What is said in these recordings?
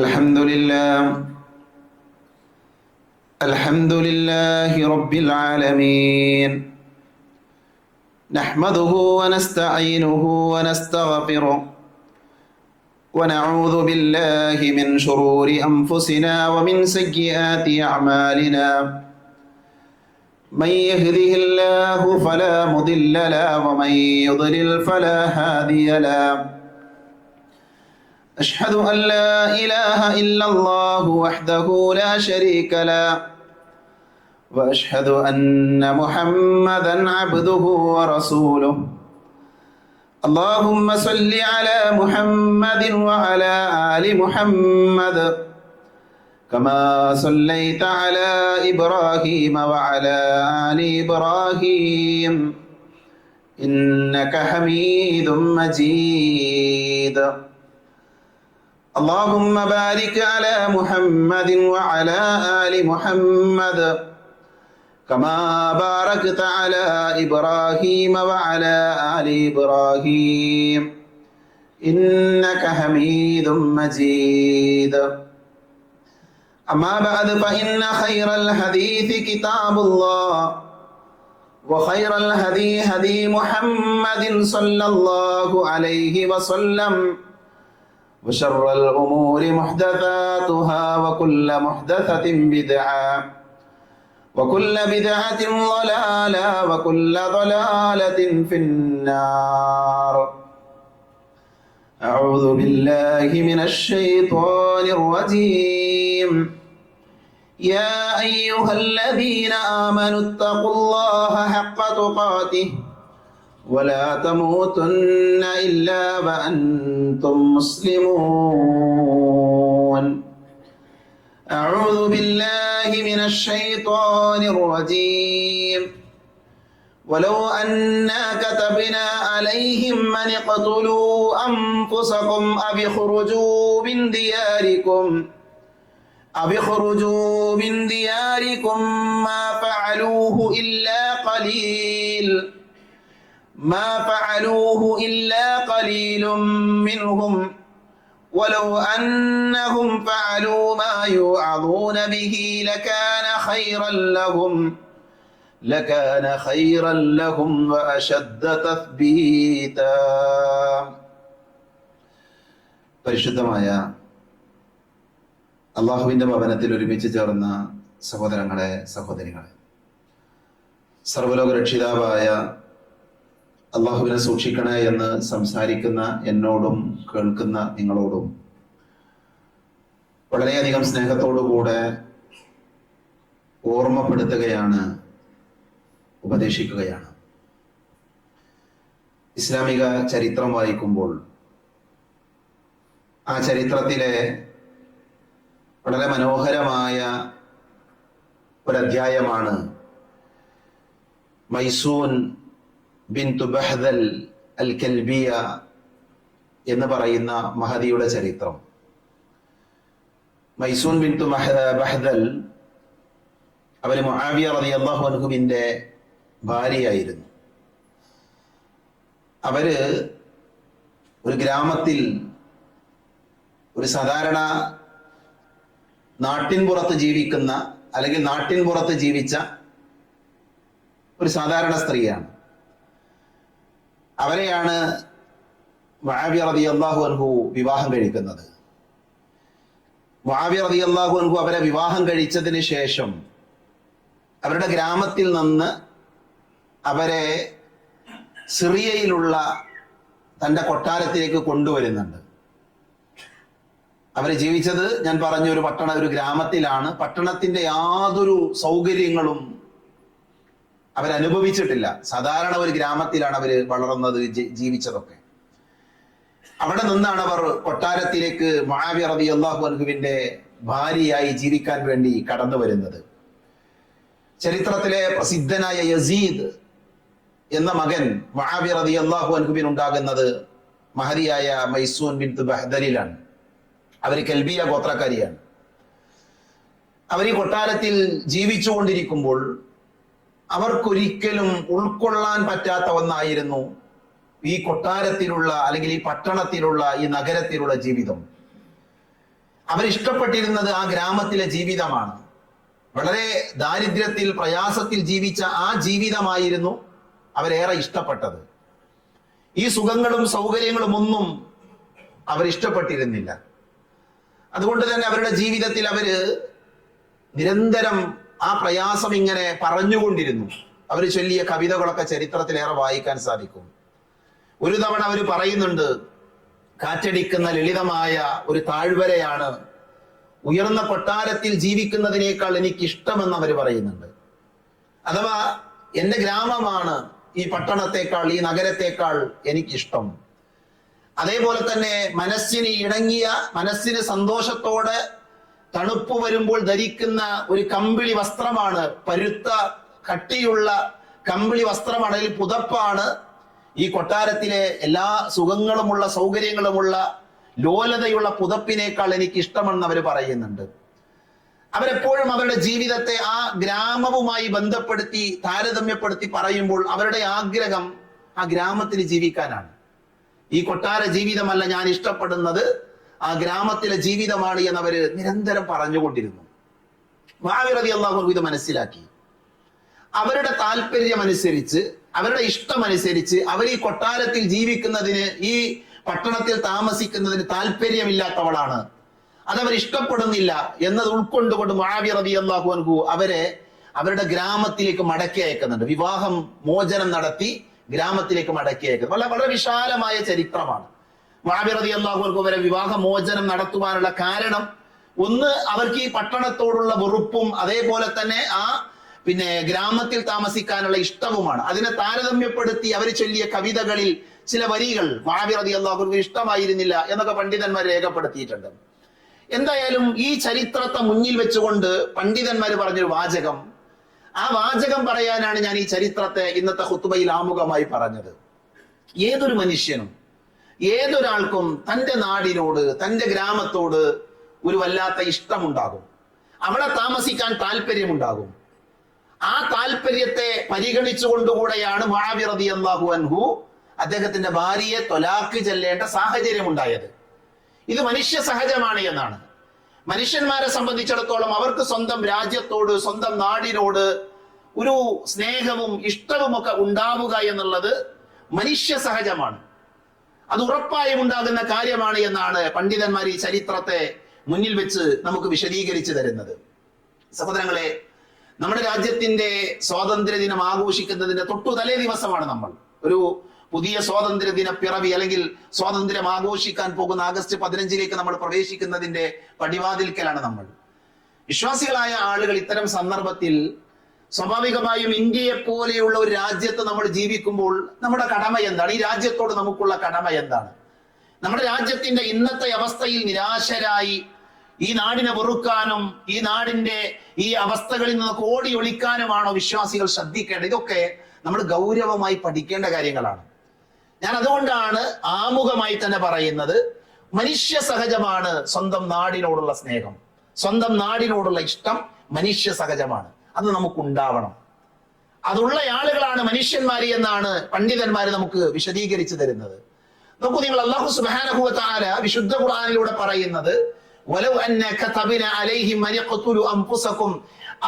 الحمد لله الحمد لله رب العالمين نحمده ونستعينه ونستغفره ونعوذ بالله من شرور أنفسنا ومن سيئات أعمالنا من يهده الله فلا مضل له ومن يضلل فلا هادي له أشهد أن لا إله إلا الله وحده لا شريك له وأشهد أن محمدا عبده ورسوله اللهم صل على محمد وعلى آل محمد كما صليت على إبراهيم وعلى آل إبراهيم إنك حميد مجيد اللهم بارك على محمد وعلى آل محمد كما باركت على إبراهيم وعلى آل إبراهيم إنك حميد مجيد أما بعد فإن خير الحديث كتاب الله وخير الهدي هدي محمد صلى الله عليه وسلم وشر الأمور محدثاتها وكل محدثة بدعة وكل بدعة ضلالة وكل ضلالة في النار أعوذ بالله من الشيطان الرجيم يا أيها الذين آمنوا اتقوا الله حق تقاته ولا تموتن إلا وأنتم مسلمون أعوذ بالله من الشيطان الرجيم ولو أنا كتبنا عليهم أن اقتلوا أنفسكم أو اخرجوا من دياركم ما فعلوه إلا قليل منهم ولو أنهم فعلوا ما يوعظون به لكان خيرا لهم وأشد تثبيتا പരിശുദ്ധമായ അള്ളാഹുവിൻ്റെ ഭവനത്തിൽ ഒരുമിച്ച് ചേർന്ന സഹോദരങ്ങളെ സഹോദരികളെ, സർവ്വലോക രക്ഷിതാവായ അള്ളാഹുവിനെ സൂക്ഷിക്കണേ എന്ന് സംസാരിക്കുന്ന എന്നോടും കേൾക്കുന്ന നിങ്ങളോടും വളരെയധികം സ്നേഹത്തോടുകൂടെ ഓർമ്മപ്പെടുത്തുകയാണ്, ഉപദേശിക്കുകയാണ്. ഇസ്ലാമിക ചരിത്രം വായിക്കുമ്പോൾ ആ ചരിത്രത്തിലെ വളരെ മനോഹരമായ ഒരധ്യായമാണ് മൈസൂൻ ബിൻതു ബഹ്ദൽ അൽ കൽബിയ എന്ന് പറയുന്ന മഹദിയുടെ ചരിത്രം. മൈസൂൻ ബിൻതു ബഹ്ദൽ അവര് മുആവിയ റളിയല്ലാഹു അൻഹുവിന്റെ ഭാര്യയായിരുന്നു. അവര് ഒരു ഗ്രാമത്തിൽ ഒരു സാധാരണ നാട്ടിൻപുറത്ത് ജീവിക്കുന്ന അല്ലെങ്കിൽ നാട്ടിൻപുറത്ത് ജീവിച്ച ഒരു സാധാരണ സ്ത്രീയാണ്. അവരെയാണ് മുആവിയ റളിയല്ലാഹു അൻഹു വിവാഹം കഴിക്കുന്നത്. മുആവിയ റളിയല്ലാഹു അൻഹു അവരെ വിവാഹം കഴിച്ചതിന് ശേഷം അവരുടെ ഗ്രാമത്തിൽ നിന്ന് അവരെ സിറിയയിലുള്ള തൻ്റെ കൊട്ടാരത്തിലേക്ക് കൊണ്ടുവരുന്നുണ്ട്. അവർ ജീവിച്ചത് ഞാൻ പറഞ്ഞ ഒരു ഗ്രാമത്തിലാണ്. പട്ടണത്തിന്റെ യാതൊരു സൗകര്യങ്ങളും അവരനുഭവിച്ചിട്ടില്ല. സാധാരണ ഒരു ഗ്രാമത്തിലാണ് അവർ വളർന്നത്, ജീവിച്ചതൊക്കെ. അവിടെ നിന്നാണ് അവർ കൊട്ടാരത്തിലേക്ക് മുആവിയ റളിയല്ലാഹു അൻഹുവിന്റെ ഭാര്യയായി ജീവിക്കാൻ വേണ്ടി കടന്നു വരുന്നത്. ചരിത്രത്തിലെ പ്രസിദ്ധനായ യസീദ് എന്ന മകൻ മുആവിയ റളിയല്ലാഹു അൻഹുവിന് ഉണ്ടാകുന്നത് മഹദിയായ മൈസൂൻ ബിൻതു ബഹ്ദലിലാണ്. അവർ കൽബിയ ഗോത്രക്കാരിയാണ്. അവർ ഈ കൊട്ടാരത്തിൽ ജീവിച്ചുകൊണ്ടിരിക്കുമ്പോൾ അവർക്കൊരിക്കലും ഉൾക്കൊള്ളാൻ പറ്റാത്ത ഒന്നായിരുന്നു ഈ കൊട്ടാരത്തിലുള്ള അല്ലെങ്കിൽ ഈ പട്ടണത്തിലുള്ള ഈ നഗരത്തിലുള്ള ജീവിതം. അവരിഷ്ടപ്പെട്ടിരുന്നത് ആ ഗ്രാമത്തിലെ ജീവിതമാണ്. വളരെ ദാരിദ്ര്യത്തിൽ പ്രയാസത്തിൽ ജീവിച്ച ആ ജീവിതമായിരുന്നു അവരേറെ ഇഷ്ടപ്പെട്ടത്. ഈ സുഖങ്ങളും സൗകര്യങ്ങളും ഒന്നും അവരിഷ്ടപ്പെട്ടിരുന്നില്ല. അതുകൊണ്ട് തന്നെ അവരുടെ ജീവിതത്തിൽ അവര് നിരന്തരം ആ പ്രയാസം ഇങ്ങനെ പറഞ്ഞുകൊണ്ടിരുന്നു. അവർ ചൊല്ലിയ കവിതകളൊക്കെ ചരിത്രത്തിലേറെ വായിക്കാൻ സാധിക്കും. ഒരു തവണ അവർ പറയുന്നുണ്ട്, കാറ്റടിക്കുന്ന ലളിതമായ ഒരു താഴ്വരയാണ് ഉയർന്ന കൊട്ടാരത്തിൽ ജീവിക്കുന്നതിനേക്കാൾ എനിക്ക് ഇഷ്ടമെന്ന് അവർ പറയുന്നുണ്ട്. അഥവാ എന്റെ ഗ്രാമമാണ് ഈ പട്ടണത്തെക്കാൾ, ഈ നഗരത്തെക്കാൾ എനിക്കിഷ്ടം. അതേപോലെ തന്നെ മനസ്സിന് ഇണങ്ങിയ, മനസ്സിന് സന്തോഷത്തോടെ തണുപ്പ് വരുമ്പോൾ ധരിക്കുന്ന ഒരു കമ്പിളി വസ്ത്രമാണ്, പരുത്ത കട്ടിയുള്ള കമ്പിളി വസ്ത്രമാണ്, അതിൽ പുതപ്പാണ് ഈ കൊട്ടാരത്തിലെ എല്ലാ സുഖങ്ങളുമുള്ള സൗകര്യങ്ങളുമുള്ള ലോലതയുള്ള പുതപ്പിനേക്കാൾ എനിക്ക് ഇഷ്ടമെന്ന് അവർ പറയുന്നുണ്ട്. അവരെപ്പോഴും അവരുടെ ജീവിതത്തെ ആ ഗ്രാമവുമായി ബന്ധപ്പെടുത്തി താരതമ്യപ്പെടുത്തി പറയുമ്പോൾ അവരുടെ ആഗ്രഹം ആ ഗ്രാമത്തിൽ ജീവിക്കാനാണ്. ഈ കൊട്ടാര ജീവിതമല്ല ഞാൻ ഇഷ്ടപ്പെടുന്നത്, ആ ഗ്രമത്തിലെ ജീവിതമാണ് എന്നവര് നിരന്തരം പറഞ്ഞുകൊണ്ടിരുന്നു. മുആവിയ റളിയല്ലാഹു അൻഹു ഇത് മനസ്സിലാക്കി. അവരുടെ താല്പര്യമനുസരിച്ച്, അവരുടെ ഇഷ്ടമനുസരിച്ച് അവർ ഈ കൊട്ടാരത്തിൽ ജീവിക്കുന്നതിന്, ഈ പട്ടണത്തിൽ താമസിക്കുന്നതിന് താല്പര്യമില്ലാത്തവളാണ്, അതവർ ഇഷ്ടപ്പെടുന്നില്ല എന്നത് ഉൾക്കൊണ്ടുകൊണ്ട് മുആവിയ റളിയല്ലാഹു അൻഹു അവരെ അവരുടെ ഗ്രാമത്തിലേക്ക് മടക്കി അയക്കുന്നുണ്ട്. വിവാഹം മോചനം നടത്തി ഗ്രാമത്തിലേക്ക് മടക്കി അയക്കുന്നത് വളരെ വിശാലമായ ചരിത്രമാണ്. മുആവിയ റളിയല്ലാഹു അൻഹു അവരെ വിവാഹ മോചനം നടത്തുവാനുള്ള കാരണം, ഒന്ന് അവർക്ക് ഈ പട്ടണത്തോടുള്ള വെറുപ്പും അതേപോലെ തന്നെ ഗ്രാമത്തിൽ താമസിക്കാനുള്ള ഇഷ്ടവുമാണ്. അതിനെ താരതമ്യപ്പെടുത്തി അവർ ചൊല്ലിയ കവിതകളിൽ ചില വരികൾ മുആവിയ റളിയല്ലാഹു അൻഹു ഇഷ്ടമായിരുന്നില്ല എന്നൊക്കെ പണ്ഡിതന്മാർ രേഖപ്പെടുത്തിയിട്ടുണ്ട്. എന്തായാലും ഈ ചരിത്രത്തെ മുന്നിൽ വെച്ചുകൊണ്ട് പണ്ഡിതന്മാർ പറഞ്ഞൊരു വാചകം, ആ വാചകം പറയാനാണ് ഞാൻ ഈ ചരിത്രത്തെ ഇന്നത്തെ ഖുത്ബയിൽ ആമുഖമായി പറഞ്ഞത്. ഏതൊരു മനുഷ്യനും, ഏതൊരാൾക്കും തന്റെ നാടിനോട്, തന്റെ ഗ്രാമത്തോട് ഒരു വല്ലാത്ത ഇഷ്ടമുണ്ടാകും, അവിടെ താമസിക്കാൻ താല്പര്യമുണ്ടാകും. ആ താല്പര്യത്തെ പരിഗണിച്ചുകൊണ്ടുകൂടെയാണ് മുആവിയ റളിയല്ലാഹു അൻഹു അദ്ദേഹത്തിന്റെ ഭാര്യയെ ത്വലാഖ് ചെല്ലേണ്ട സാഹചര്യം ഉണ്ടായത്. ഇത് മനുഷ്യ സഹജമാണ് എന്നാണ്. മനുഷ്യന്മാരെ സംബന്ധിച്ചിടത്തോളം അവർക്ക് സ്വന്തം രാജ്യത്തോട്, സ്വന്തം നാടിനോട് ഒരു സ്നേഹവും ഇഷ്ടവും ഒക്കെ ഉണ്ടാവുക എന്നുള്ളത് മനുഷ്യ സഹജമാണ്. അത് ഉറപ്പായും ഉണ്ടാകുന്ന കാര്യമാണ് എന്നാണ് പണ്ഡിതന്മാർ ഈ ചരിത്രത്തെ മുന്നിൽ വെച്ച് നമുക്ക് വിശദീകരിച്ചു തരുന്നത്. സഹോദരങ്ങളെ, നമ്മുടെ രാജ്യത്തിന്റെ സ്വാതന്ത്ര്യ ദിനം ആഘോഷിക്കുന്നതിന്റെ തൊട്ടു തലേ ദിവസമാണ് നമ്മൾ. ഒരു പുതിയ സ്വാതന്ത്ര്യ ദിന പിറവി അല്ലെങ്കിൽ സ്വാതന്ത്ര്യം ആഘോഷിക്കാൻ പോകുന്ന ആഗസ്റ്റ് 15 നമ്മൾ പ്രവേശിക്കുന്നതിന്റെ പടിവാതിൽക്കലാണ് നമ്മൾ. വിശ്വാസികളായ ആളുകൾ ഇത്തരം സന്ദർഭത്തിൽ സ്വാഭാവികമായും ഇന്ത്യയെ പോലെയുള്ള ഒരു രാജ്യത്ത് നമ്മൾ ജീവിക്കുമ്പോൾ നമ്മുടെ കടമ എന്താണ്? ഈ രാജ്യത്തോട് നമുക്കുള്ള കടമ എന്താണ്? നമ്മുടെ രാജ്യത്തിന്റെ ഇന്നത്തെ അവസ്ഥയിൽ നിരാശരായി ഈ നാടിനെ വെറുക്കാനും ഈ നാടിന്റെ ഈ അവസ്ഥകളിൽ നിന്ന് ഓടി ഒളിക്കാനുമാണോ വിശ്വാസികൾ ശ്രദ്ധിക്കേണ്ടത്? ഇതൊക്കെ നമ്മൾ ഗൗരവമായി പഠിക്കേണ്ട കാര്യങ്ങളാണ്. ഞാൻ അതുകൊണ്ടാണ് ആമുഖമായി തന്നെ പറയുന്നത്, മനുഷ്യ സഹജമാണ് സ്വന്തം നാടിനോടുള്ള സ്നേഹം, സ്വന്തം നാടിനോടുള്ള ഇഷ്ടം മനുഷ്യ സഹജമാണ്. അത് നമുക്കുണ്ടാവണം. അതുള്ള ആളുകളാണ് മനുഷ്യന്മാര് എന്നാണ് പണ്ഡിതന്മാര് നമുക്ക് വിശദീകരിച്ചു തരുന്നത്. നോക്കൂ നിങ്ങൾ, അല്ലാഹു സുബ്ഹാനഹു വ തആല വിശുദ്ധ ഖുർആനിലൂടെ പറയുന്നത്, വലൗ അന്ന കതബന അലൈഹിം അൻ യഖ്തുലു അൻഫുസകും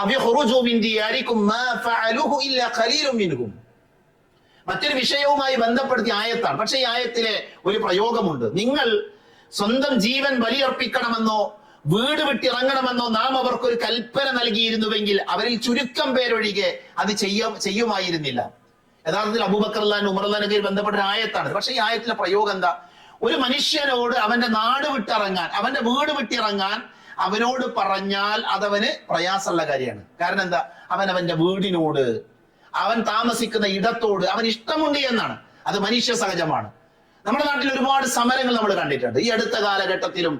അവ യഖ്റുജു മിൻ ദിയാരികും മാ ഫഅലുഹു ഇല്ലാ ഖലീലുൻ മിൻഹും. മറ്റൊരു വിഷയവുമായി ബന്ധപ്പെടുത്തിയ ആയത്താണ്. പക്ഷേ ഈ ആയത്തിലെ ഒരു പ്രയോഗമുണ്ട്. നിങ്ങൾ സ്വന്തം ജീവൻ ബലിയർപ്പിക്കണമെന്നോ വീട് വിട്ടിറങ്ങണമെന്നോ നാം അവർക്കൊരു കൽപ്പന നൽകിയിരുന്നുവെങ്കിൽ അവരിൽ ചുരുക്കം പേരൊഴികെ അത് ചെയ്യുമായിരുന്നില്ല. യഥാർത്ഥത്തിൽ അബൂബക്കർ റളിയല്ലാഹു ഉമർ റളിയല്ലാഹു ബന്ധപ്പെട്ട ഒരു ആയത്താണ്. പക്ഷേ ഈ ആയത്തിലെ പ്രയോഗം എന്താ? ഒരു മനുഷ്യനോട് അവന്റെ നാട് വിട്ടിറങ്ങാൻ, അവന്റെ വീട് വിട്ടിറങ്ങാൻ അവനോട് പറഞ്ഞാൽ അതവന് പ്രയാസമുള്ള കാര്യമാണ്. കാരണം എന്താ? അവന്റെ വീടിനോട്, അവൻ താമസിക്കുന്ന ഇടത്തോട് അവൻ ഇഷ്ടമുണ്ട് എന്നാണ്. അത് മനുഷ്യ സഹജമാണ്. നമ്മുടെ നാട്ടിൽ ഒരുപാട് സമരങ്ങൾ നമ്മൾ കണ്ടിട്ടുണ്ട്. ഈ അടുത്ത കാലഘട്ടത്തിലും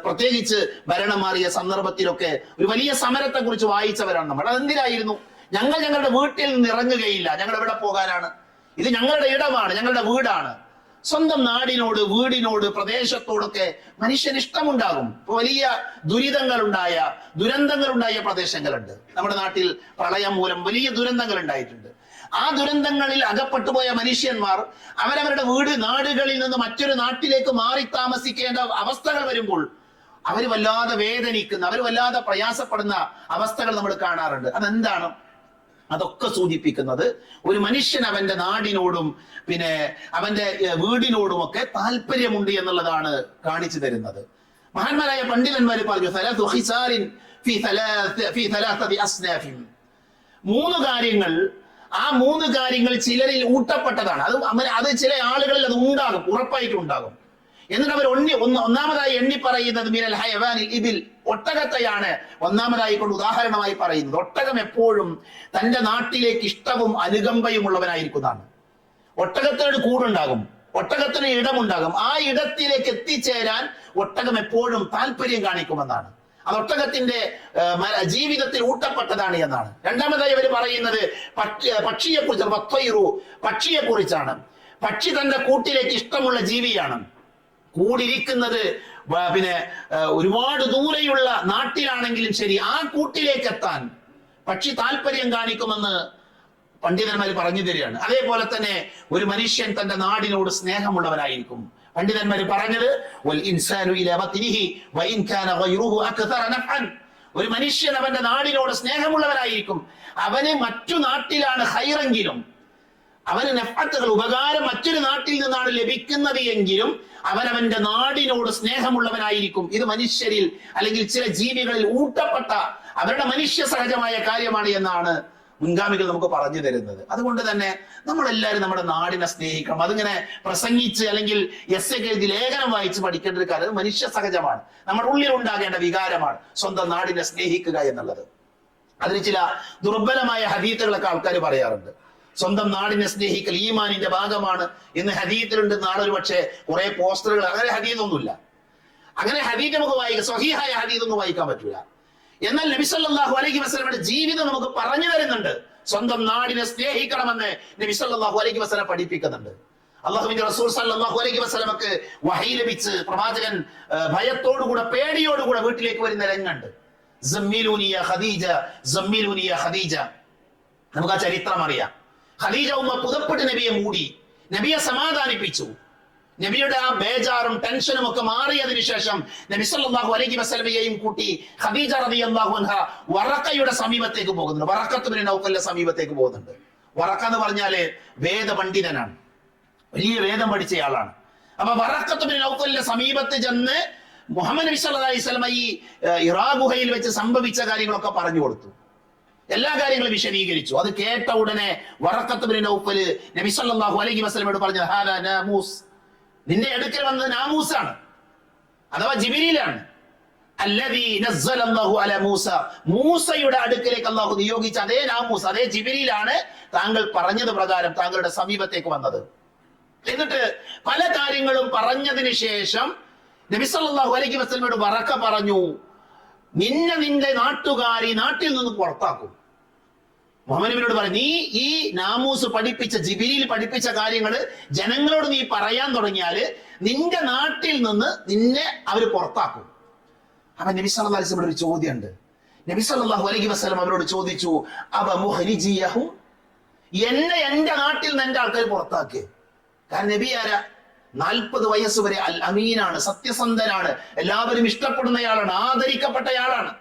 പ്രത്യേകിച്ച് ഭരണം മാറിയ സന്ദർഭത്തിലൊക്കെ ഒരു വലിയ സമരത്തെ കുറിച്ച് വായിച്ചവരാണ് നമ്മൾ. അതെന്തിനായിരുന്നു? ഞങ്ങളുടെ വീട്ടിൽ നിന്ന് ഇറങ്ങുകയില്ല, ഞങ്ങൾ എവിടെ പോകാനാണ്? ഇത് ഞങ്ങളുടെ ഇടമാണ്, ഞങ്ങളുടെ വീടാണ്. സ്വന്തം നാടിനോട്, വീടിനോട്, പ്രദേശത്തോടൊക്കെ മനുഷ്യന് ഇഷ്ടമുണ്ടാകും. ഇപ്പൊ വലിയ ദുരന്തങ്ങൾ ഉണ്ടായ പ്രദേശങ്ങളുണ്ട്. നമ്മുടെ നാട്ടിൽ പ്രളയം മൂലം വലിയ ദുരന്തങ്ങൾ ഉണ്ടായിട്ടുണ്ട്. ആ ദുരന്തങ്ങളിൽ അകപ്പെട്ടുപോയ മനുഷ്യന്മാർ അവരവരുടെ നാടുകളിൽ നിന്ന് മറ്റൊരു നാട്ടിലേക്ക് മാറി താമസിക്കേണ്ട അവസ്ഥകൾ വരുമ്പോൾ അവർ വല്ലാതെ വേദനിക്കുന്ന, അവർ വല്ലാതെ പ്രയാസപ്പെടുന്ന അവസ്ഥകൾ നമ്മൾ കാണാറുണ്ട്. അതെന്താണ്? അതൊക്കെ സൂചിപ്പിക്കുന്നത് ഒരു മനുഷ്യൻ അവന്റെ നാടിനോടും പിന്നെ അവന്റെ വീടിനോടുമൊക്കെ താല്പര്യമുണ്ട് എന്നുള്ളതാണ് കാണിച്ചു തരുന്നത്. മഹാന്മാരായ പണ്ഡിതന്മാര് പറഞ്ഞു, മൂന്ന് കാര്യങ്ങൾ, ആ മൂന്ന് കാര്യങ്ങൾ ചിലരിൽ ഊട്ടപ്പെട്ടതാണ്. അത് ചില ആളുകളിൽ അത് ഉണ്ടാകും, ഉറപ്പായിട്ടും ഉണ്ടാകും. എന്നിട്ട് അവർ ഒന്നാമതായി എണ്ണി പറയുന്നത് മിനൽ ഹയവാനിൽ ഇതിൽ, ഒട്ടകത്തെയാണ് ഒന്നാമതായി കൊണ്ട് ഉദാഹരണമായി പറയുന്നത്. ഒട്ടകം എപ്പോഴും തന്റെ നാട്ടിലേക്ക് ഇഷ്ടവും അനുകമ്പയും ഉള്ളവനായിരിക്കുന്നതാണ്. ഒട്ടകത്തിനൊരു കൂടുണ്ടാകും, ഒട്ടകത്തിന് ഇടമുണ്ടാകും. ആ ഇടത്തിലേക്ക് എത്തിച്ചേരാൻ ഒട്ടകം എപ്പോഴും താല്പര്യം കാണിക്കുമെന്നാണ്. അത് ഒട്ടകത്തിന്റെ ജീവിതത്തിൽ ഊട്ടപ്പെട്ടതാണ് എന്നാണ്. രണ്ടാമതായി അവർ പറയുന്നത് പക്ഷിയെ കുറിച്ചാണ്. പക്ഷി തന്റെ കൂട്ടിലേക്ക് ഇഷ്ടമുള്ള ജീവിയാണ്. കൂടിരിക്കുന്നത് പിന്നെ ഒരുപാട് ദൂരെയുള്ള നാട്ടിലാണെങ്കിലും ശരി, ആ കൂട്ടിലേക്ക് എത്താൻ പക്ഷി താല്പര്യം കാണിക്കുമെന്ന് പണ്ഡിതന്മാർ പറഞ്ഞു തരികയാണ്. അതേപോലെ തന്നെ ഒരു മനുഷ്യൻ തന്റെ നാടിനോട് സ്നേഹമുള്ളവനായിരിക്കും. പണ്ഡിതന്മാർ പറഞ്ഞത് ഒരു മനുഷ്യൻ അവന്റെ നാടിനോട് സ്നേഹമുള്ളവനായിരിക്കും. അവന് മറ്റു നാട്ടിലാണ് ഹൈറെങ്കിലും, അവന് നഫ്അത്തുകൾ, ഉപകാരം മറ്റൊരു നാട്ടിൽ നിന്നാണ് ലഭിക്കുന്നത് എങ്കിലും അവനവന്റെ നാടിനോട് സ്നേഹമുള്ളവനായിരിക്കും. ഇത് മനുഷ്യരിൽ അല്ലെങ്കിൽ ചില ജീവികളിൽ ഊട്ടപ്പെട്ട അവരുടെ മനുഷ്യ സഹജമായ കാര്യമാണ് എന്നാണ് മുൻഗാമികൾ നമുക്ക് പറഞ്ഞു തരുന്നത്. അതുകൊണ്ട് തന്നെ നമ്മളെല്ലാവരും നമ്മുടെ നാടിനെ സ്നേഹിക്കണം. അതിങ്ങനെ പ്രസംഗിച്ച് അല്ലെങ്കിൽ എഴുതി ലേഖനം വായിച്ച് പഠിക്കേണ്ട ഒരു കാര്യം, മനുഷ്യ സഹജമാണ്, നമ്മുടെ ഉള്ളിൽ ഉണ്ടാകേണ്ട വികാരമാണ് സ്വന്തം നാടിനെ സ്നേഹിക്കുക എന്നുള്ളത്. അതിന് ചില ദുർബലമായ ഹദീത്തുകളൊക്കെ ആൾക്കാർ പറയാറുണ്ട്. സ്വന്തം നാടിനെ സ്നേഹിക്കൽ ഈമാനിന്റെ ഭാഗമാണ് എന്ന് ഹദീത്തിലുണ്ട്. നാളെ ഒരു പക്ഷേ കുറെ പോസ്റ്ററുകൾ, അങ്ങനെ ഹദീതൊന്നുമില്ല. അങ്ങനെ ഹദീത്ത് നമുക്ക് വായിക്കാം, സ്വഹീഹായ ഹദീതൊന്നും വായിക്കാൻ പറ്റൂല. എന്നാൽ നബി സല്ലല്ലാഹു അലൈഹി വസല്ലമയുടെ ജീവിതം നമുക്ക് പറഞ്ഞു തരുന്നുണ്ട്. സ്വന്തം നാടിനെ സ്നേഹിക്കണമെന്ന് നബി സല്ലല്ലാഹു അലൈഹി വസല്ലം പഠിപ്പിക്കുന്നുണ്ട്. അല്ലാഹുവിന്റെ റസൂൽ സല്ലല്ലാഹു അലൈഹി വസല്ലമക്ക് വഹി ലഭിച്ച് പ്രവാചകൻ ഭയത്തോടുകൂടെ പേടിയോടുകൂടെ വീട്ടിലേക്ക് വരുന്ന രംഗുണ്ട്. സമ്മിലൂനി യാ ഖദീജ, സമ്മിലൂനി യാ ഖദീജ. നമുക്ക് ആ ചരിത്രം അറിയാം. ഖദീജ ഉമ്മ പുതപ്പെട്ട് നബിയെ മൂടി, നബിയെ സമാധാനിപ്പിച്ചു. നബിയുടെ ആ ബേജാറും ടെൻഷനും ഒക്കെ മാറിയതിനു ശേഷം നബി സല്ലല്ലാഹു അലൈഹി വസല്ലമയെയും കൂട്ടി ഖദീജ റളിയല്ലാഹു അൻഹ വറഖയുടെ സമീപത്തേക്ക് പോകുന്നുണ്ട്. വറഖത്ത് ബിൻ നൗഫലിന്റെ സമീപത്തേക്ക് പോകുന്നുണ്ട്. വറഖ എന്ന് പറഞ്ഞാല് വേദപണ്ഡിതനാണ്, വലിയ വേദം പഠിച്ചയാളാണ്. അപ്പൊ വറഖത്ത് ബിൻ നൗഫലിന്റെ സമീപത്ത് ചെന്ന് മുഹമ്മദ് നബി സല്ലല്ലാഹു അലൈഹി വസല്ലമ ഈ ഇറാ ഗുഹയിൽ വെച്ച് സംഭവിച്ച കാര്യങ്ങളൊക്കെ പറഞ്ഞു കൊടുത്തു, എല്ലാ കാര്യങ്ങളും വിശദീകരിച്ചു. അത് കേട്ട ഉടനെ വറഖത്ത് ബിൻ നൗഫൽ നബി സല്ലല്ലാഹു അലൈഹി വസല്ലമയോട് പറഞ്ഞു, ഹാദാ നാമൂസ്, നിന്റെ അടുക്കൽ വന്നത് നാമൂസാണ്, അഥവാ ജിബ്രീലാണ്. അല്ലദീ നസ്സലല്ലാഹു അലാ മൂസ, മൂസയുടെ അടുക്കലേക്ക് അല്ലാഹു നിയോഗിച്ച അതേ നാമൂസ്, അതേ ജിബ്രീലാണ് താങ്കൾ പറഞ്ഞത് പ്രകാരം താങ്കളുടെ സമീപത്തേക്ക് വന്നത്. എന്നിട്ട് പല കാര്യങ്ങളും പറഞ്ഞതിന് ശേഷം നബി സല്ലല്ലാഹു അലൈഹി വസല്ലമയോട് വറഖ പറഞ്ഞു, നിന്റെ നാട്ടുകാരി നാട്ടിൽ നിന്ന് പുറത്താക്കും. മുഹമ്മദ് നബിയോട് പറഞ്ഞു, നീ ഈ നാമൂസ് പഠിപ്പിച്ച, ജിബ്രീൽ പഠിപ്പിച്ച കാര്യങ്ങൾ ജനങ്ങളോട് നീ പറയാൻ തുടങ്ങിയാല് നിന്റെ നാട്ടിൽ നിന്ന് നിന്നെ അവര് പുറത്താക്കും. അപ്പൊ നബി സല്ലല്ലാഹു അലൈഹി വസല്ലം ഒരു ചോദ്യമുണ്ട്. നബി സല്ലല്ലാഹു അലൈഹി വസല്ലം അവരോട് ചോദിച്ചു, അബ മുഖ്രിജിയഹു, എന്നെ എന്റെ നാട്ടിൽ നിന്ന് എന്റെ ആൾക്കാർ പുറത്താക്കിയേ. കാരണം നബി ആരാ? 40 വയസ്സ് വരെ അൽ അമീനാണ്, സത്യസന്ധനാണ്, എല്ലാവരും ഇഷ്ടപ്പെടുന്നയാളാണ്, ആദരിക്കപ്പെട്ടയാളാണ്.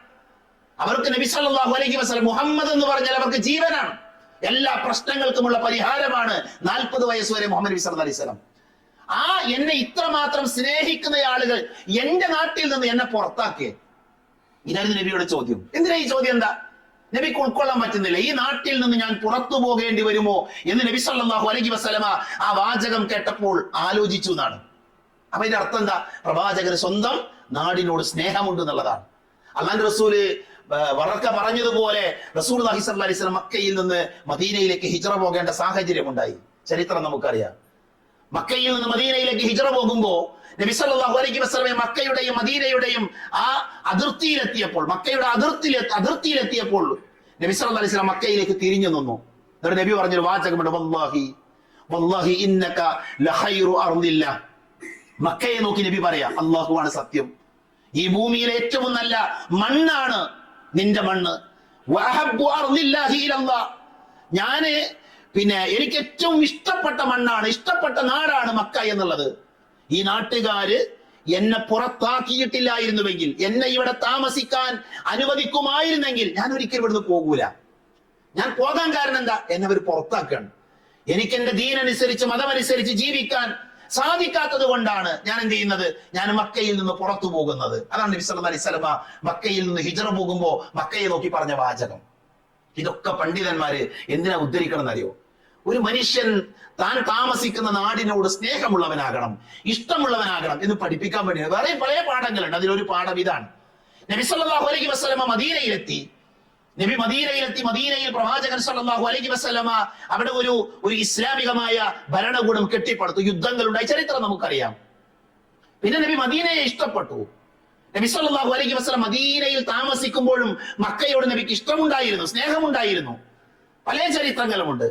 അവർക്ക് നബി സല്ലല്ലാഹു അലൈഹി വസല്ലം മുഹമ്മദ് എന്ന് പറഞ്ഞാൽ അവർക്ക് ജീവനാണ്, എല്ലാ പ്രശ്നങ്ങൾക്കുമുള്ള പരിഹാരമാണ്. 40 വയസ്സ് വരെ മുഹമ്മദ് നബി സല്ലല്ലാഹു അലൈഹി വസല്ലം. ആ എന്നെ ഇത്രമാത്രം സ്നേഹിക്കുന്ന ആളുകൾ എന്റെ നാട്ടിൽ നിന്ന് എന്നെ പുറത്താക്കിയേ. ഇതായിരുന്നു നബിയുടെ ചോദ്യം. എന്തിനാ ഈ ചോദ്യം? എന്താ നബിക്ക് ഉൾക്കൊള്ളാൻ പറ്റുന്നില്ല. ഈ നാട്ടിൽ നിന്ന് ഞാൻ പുറത്തു പോകേണ്ടി വരുമോ എന്ന് നബി സല്ലല്ലാഹു അലൈഹി വസല്ലമ ആ വാചകം കേട്ടപ്പോൾ ആലോചിച്ചു എന്നാണ്. അപ്പൊ ഇതിന്റെ അർത്ഥം എന്താ? പ്രവാചകന് സ്വന്തം നാടിനോട് സ്നേഹമുണ്ട് എന്നുള്ളതാണ്. അല്ലാഹുവിന്റെ റസൂല് വറഖ പറഞ്ഞതുപോലെ റസൂലുള്ളാഹി സ്വല്ലല്ലാഹു അലൈഹി വസല്ലം മക്കയിൽ നിന്ന് മദീനയിലേക്ക് ഹിജ്റ പോകേണ്ട സാഹചര്യം ഉണ്ടായി. ചരിത്രം നമുക്കറിയാം. മക്കയിൽ നിന്ന് മദീനയിലേക്ക് ഹിജ്റ പോകുമ്പോ നബി സല്ലല്ലാഹു അലൈഹി വസല്ലം മക്കയുടെയും മദീനയുടെയും ആ അതിർത്തിയിലെത്തിയപ്പോൾ, മക്കയുടെ അതിർത്തിയിലെത്തിയപ്പോൾ നബി സല്ലല്ലാഹു അലൈഹി വസല്ലം മക്കയിലേക്ക് തിരിഞ്ഞു നിന്നു. എന്നിട്ട് നബി പറഞ്ഞൊരു വാചകമുണ്ട്, വല്ലാഹി വല്ലാഹി ഇന്നക ലഖൈറു അർദില്ലാഹ്. മക്കയെ നോക്കി നബി പറയാ, അല്ലാഹുവാണ് സത്യം, ഈ ഭൂമിയിലെ ഏറ്റവും നല്ല മണ്ണാണ് നിന്റെ മണ്ണ്. വഅഹബ്ബു അർദില്ലാഹി ഇലല്ലാഹ്, ഞാന് എനിക്ക് ഏറ്റവും ഇഷ്ടപ്പെട്ട മണ്ണാണ്, ഇഷ്ടപ്പെട്ട നാടാണ് മക്ക എന്നുള്ളത്. ഈ നാട്ടുകാര് എന്നെ പുറത്താക്കിയിട്ടില്ലായിരുന്നുവെങ്കിൽ, എന്നെ ഇവിടെ താമസിക്കാൻ അനുവദിക്കുമായിരുന്നെങ്കിൽ ഞാൻ ഒരിക്കലും ഇവിടുന്ന് പോകൂല. ഞാൻ പോകാൻ കാരണം എന്താ? എന്നെ അവർ പുറത്താക്കുകയാണ്. എനിക്ക് എന്റെ ദീനനുസരിച്ച് മതമനുസരിച്ച് ജീവിക്കാൻ സാധിക്കാത്തത് കൊണ്ടാണ് ഞാൻ എന്ത് ചെയ്യുന്നത്? ഞാൻ മക്കയിൽ നിന്ന് പുറത്തു പോകുന്നത്. അതാണ് നബി സല്ലല്ലാഹു അലൈഹി വസല്ലമ മക്കയിൽ നിന്ന് ഹിജ്റ പോകുമ്പോ മക്കയെ നോക്കി പറഞ്ഞ വാചകം. ഇതൊക്കെ പണ്ഡിതന്മാര് എന്തിനാ ഉദ്ധരിക്കണം എന്നറിയോ? ഒരു മനുഷ്യൻ താൻ താമസിക്കുന്ന നാടിനോട് സ്നേഹമുള്ളവനാകണം, ഇഷ്ടമുള്ളവനാകണം എന്ന് പഠിപ്പിക്കാൻ വേണ്ടി വേറെ പല പാഠങ്ങളുണ്ട്. അതിലൊരു പാഠം ഇതാണ്. നബി സല്ലല്ലാഹു അലൈഹി വസല്ലമ മദീനയിലെത്തി. മദീനയിൽ പ്രവാചകൻ സല്ലല്ലാഹു അലൈഹി വസല്ലമ അവിടെ ഒരു ഇസ്ലാമികമായ ഭരണകൂടം കെട്ടിപ്പടുത്തു. യുദ്ധങ്ങളുണ്ടായി, ചരിത്രം നമുക്കറിയാം. പിന്നെ നബി മദീനയെ ഇഷ്ടപ്പെട്ടു. നബി സല്ലല്ലാഹു അലൈഹി വസല്ലം മദീനയിൽ താമസിക്കുമ്പോഴും മക്കയോട് നബിക്ക് ഇഷ്ടമുണ്ടായിരുന്നു, സ്നേഹമുണ്ടായിരുന്നു. പല ചരിത്രങ്ങളുമുണ്ട്.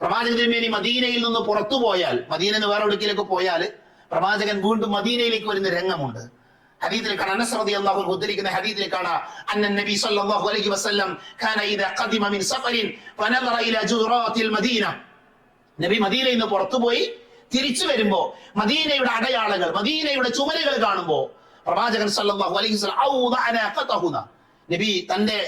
പ്രവാചകൻ തിരുമേനി മദീനയിൽ നിന്ന് പുറത്തു പോയാൽ, മദീന എന്ന് വേറെ എവിടേക്കിലേക്ക് പോയാൽ പ്രവാചകൻ വീണ്ടും മദീനയിലേക്ക് വരുന്ന രംഗമുണ്ട്. ഹദീസിൽ കാണാം, അനസ് റളിയല്ലാഹു അൻഹു ഉദ്ധരിക്കുന്ന ഹദീസിൽ കാണാം, അന്ന നബി സല്ലല്ലാഹു അലൈഹി വസല്ലം കാന ഇദാ ഖദിമ മിൻ സഫറിൻ ഫനദറ ഇലാ ജുറാത്തിൽ മദീന. നബി മദീനയിൽ നിന്ന് പുറത്തുപോയി തിരിച്ചു വരുമ്പോ മദീനയുടെ അടയാളങ്ങൾ, മദീനയുടെ ചുമരുകൾ കാണുമ്പോ പ്രവാചകൻ സല്ലല്ലാഹു അലൈഹി വസല്ലം ഔദഅന ഖതഹുന, നബി തന്റെ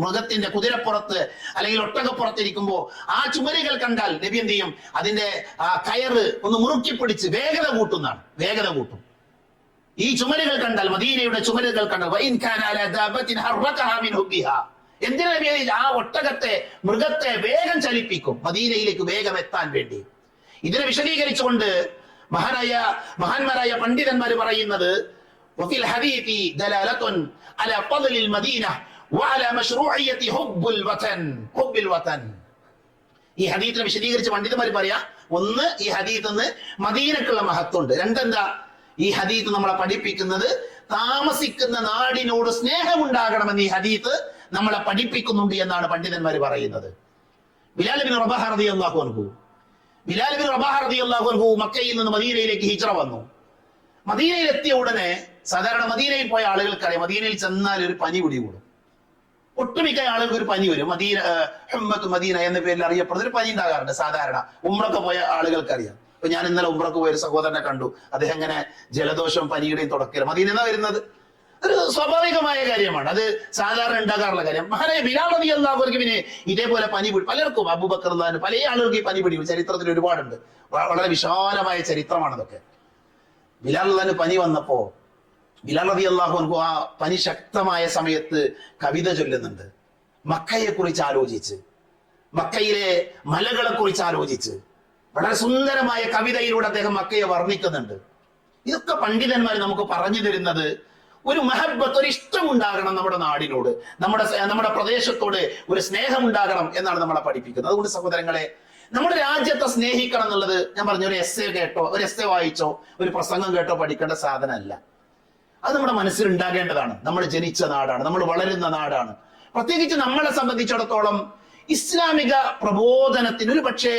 മൃഗത്തിന്റെ കുതിരപ്പുറത്ത് അല്ലെങ്കിൽ ഒട്ടകപ്പുറത്ത് ഇരിക്കുമ്പോ ആ ചുമരുകൾ കണ്ടാൽ നബി എന്ത് ചെയ്യും? അതിന്റെ കയറ് ഒന്ന് മുറുക്കി പിടിച്ച് വേഗത കൂട്ടും. ഈ ചുമരുകൾ കണ്ടാൽ, മദീനയുടെ ചുമരുകൾ കണ്ടാൽ എന്തിനാ നബി ആ ഒട്ടകത്തെ, മൃഗത്തെ വേഗം ചലിപ്പിക്കും, മദീനയിലേക്ക് വേഗം എത്താൻ വേണ്ടി. ഇതിനെ വിശദീകരിച്ചുകൊണ്ട് മഹാന്മാരായ പണ്ഡിതന്മാര് പറയുന്നത്, وفي الحديث دلالة على فضل المدينة وعلى مشروعية حب الوطن. ഈ ഹദീസിനെ വിശദീകരിച്ച് പണ്ഡിതന്മാർ പറയാ, ഒന്ന്, ഈ ഹദീസിന് മദീനക്കുള്ള മഹത്വമുണ്ട്. രണ്ടെന്താ? ഈ ഹദീസ് നമ്മളെ പഠിപ്പിക്കുന്നത് താമസിക്കുന്ന നാടിനോട് സ്നേഹമുണ്ടാകണമെന്ന് ഈ ഹദീസ് നമ്മളെ പഠിപ്പിക്കുന്നുണ്ട് എന്നാണ് പണ്ഡിതന്മാർ പറയുന്നത്. ബിലാൽ ഇബ്നു റബാഹ റളിയല്ലാഹു അൻഹു മക്കയിൽ നിന്ന് മദീനയിലേക്ക് ഹിജ്റ വന്നു. മദീനയിൽ എത്തിയ ഉടനെ, സാധാരണ മദീനയിൽ പോയ ആളുകൾക്കറിയാം, മദീനയിൽ ചെന്നാൽ ഒരു പനി പിടികൂടും. ഒട്ടുമിക്ക ആളുകൾക്ക് ഒരു പനി വരും. മദീന എന്ന പേരിൽ അറിയപ്പെടുന്ന ഒരു പനി ഉണ്ടാകാറുണ്ട് സാധാരണ. ഉംറക്ക് പോയ ആളുകൾക്കറിയാം. ഇപ്പൊ ഞാൻ ഇന്നലെ ഉംറക്ക് പോയ ഒരു സഹോദരനെ കണ്ടു. അദ്ദേഹം ഇങ്ങനെ ജലദോഷവും പനിയുടെയും തുടക്കലും. മദീന എന്നാ വരുന്നത് ഒരു സ്വാഭാവികമായ കാര്യമാണ്, അത് സാധാരണ ഉണ്ടാകാറുള്ള കാര്യം. മഹാനായ ബിലാൽ റളിയല്ലാഹു അൻഹു പിന്നെ ഇതേപോലെ പനി പിടി, പലർക്കും അബൂബക്കർ റളിയല്ലാഹു പല ആളുകൾക്ക് ഈ പനി പിടിക്കും. ചരിത്രത്തിൽ ഒരുപാടുണ്ട്, വളരെ വിശാലമായ ചരിത്രമാണ് അതൊക്കെ. ബിലാൽ റളിയല്ലാഹു അൻഹു പനി വന്നപ്പോ ബിലാൽ റളിയല്ലാഹു അൻഹു ആ പനി ശക്തമായ സമയത്ത് കവിത ചൊല്ലുന്നുണ്ട്. മക്കയെ കുറിച്ച് ആലോചിച്ച്, മക്കയിലെ മലകളെ കുറിച്ച് ആലോചിച്ച് വളരെ സുന്ദരമായ കവിതയിലൂടെ അദ്ദേഹം മക്കയെ വർണ്ണിക്കുന്നുണ്ട്. ഇതൊക്കെ പണ്ഡിതന്മാർ നമുക്ക് പറഞ്ഞു തരുന്നത് ഒരു മഹബത്ത്, ഒരു ഇഷ്ടമുണ്ടാകണം നമ്മുടെ നാടിനോട്, നമ്മുടെ പ്രദേശത്തോട് ഒരു സ്നേഹം ഉണ്ടാകണം എന്നാണ് നമ്മളെ പഠിപ്പിക്കുന്നത്. അതുകൊണ്ട് സഹോദരങ്ങളെ, നമ്മുടെ രാജ്യത്തെ സ്നേഹിക്കണം എന്നുള്ളത് ഞാൻ പറഞ്ഞു, ഒരു എസ്സേ കേട്ടോ, ഒരു എസ്സേ വായിച്ചോ, ഒരു പ്രസംഗം കേട്ടോ പഠിക്കേണ്ട സാധനമല്ല. അത് നമ്മുടെ മനസ്സിൽ ഉണ്ടാകേണ്ടതാണ്. നമ്മൾ ജനിച്ച നാടാണ്, നമ്മൾ വളരുന്ന നാടാണ്. പ്രത്യേകിച്ച് നമ്മളെ സംബന്ധിച്ചിടത്തോളം ഇസ്ലാമിക പ്രബോധനത്തിന് ഒരു പക്ഷേ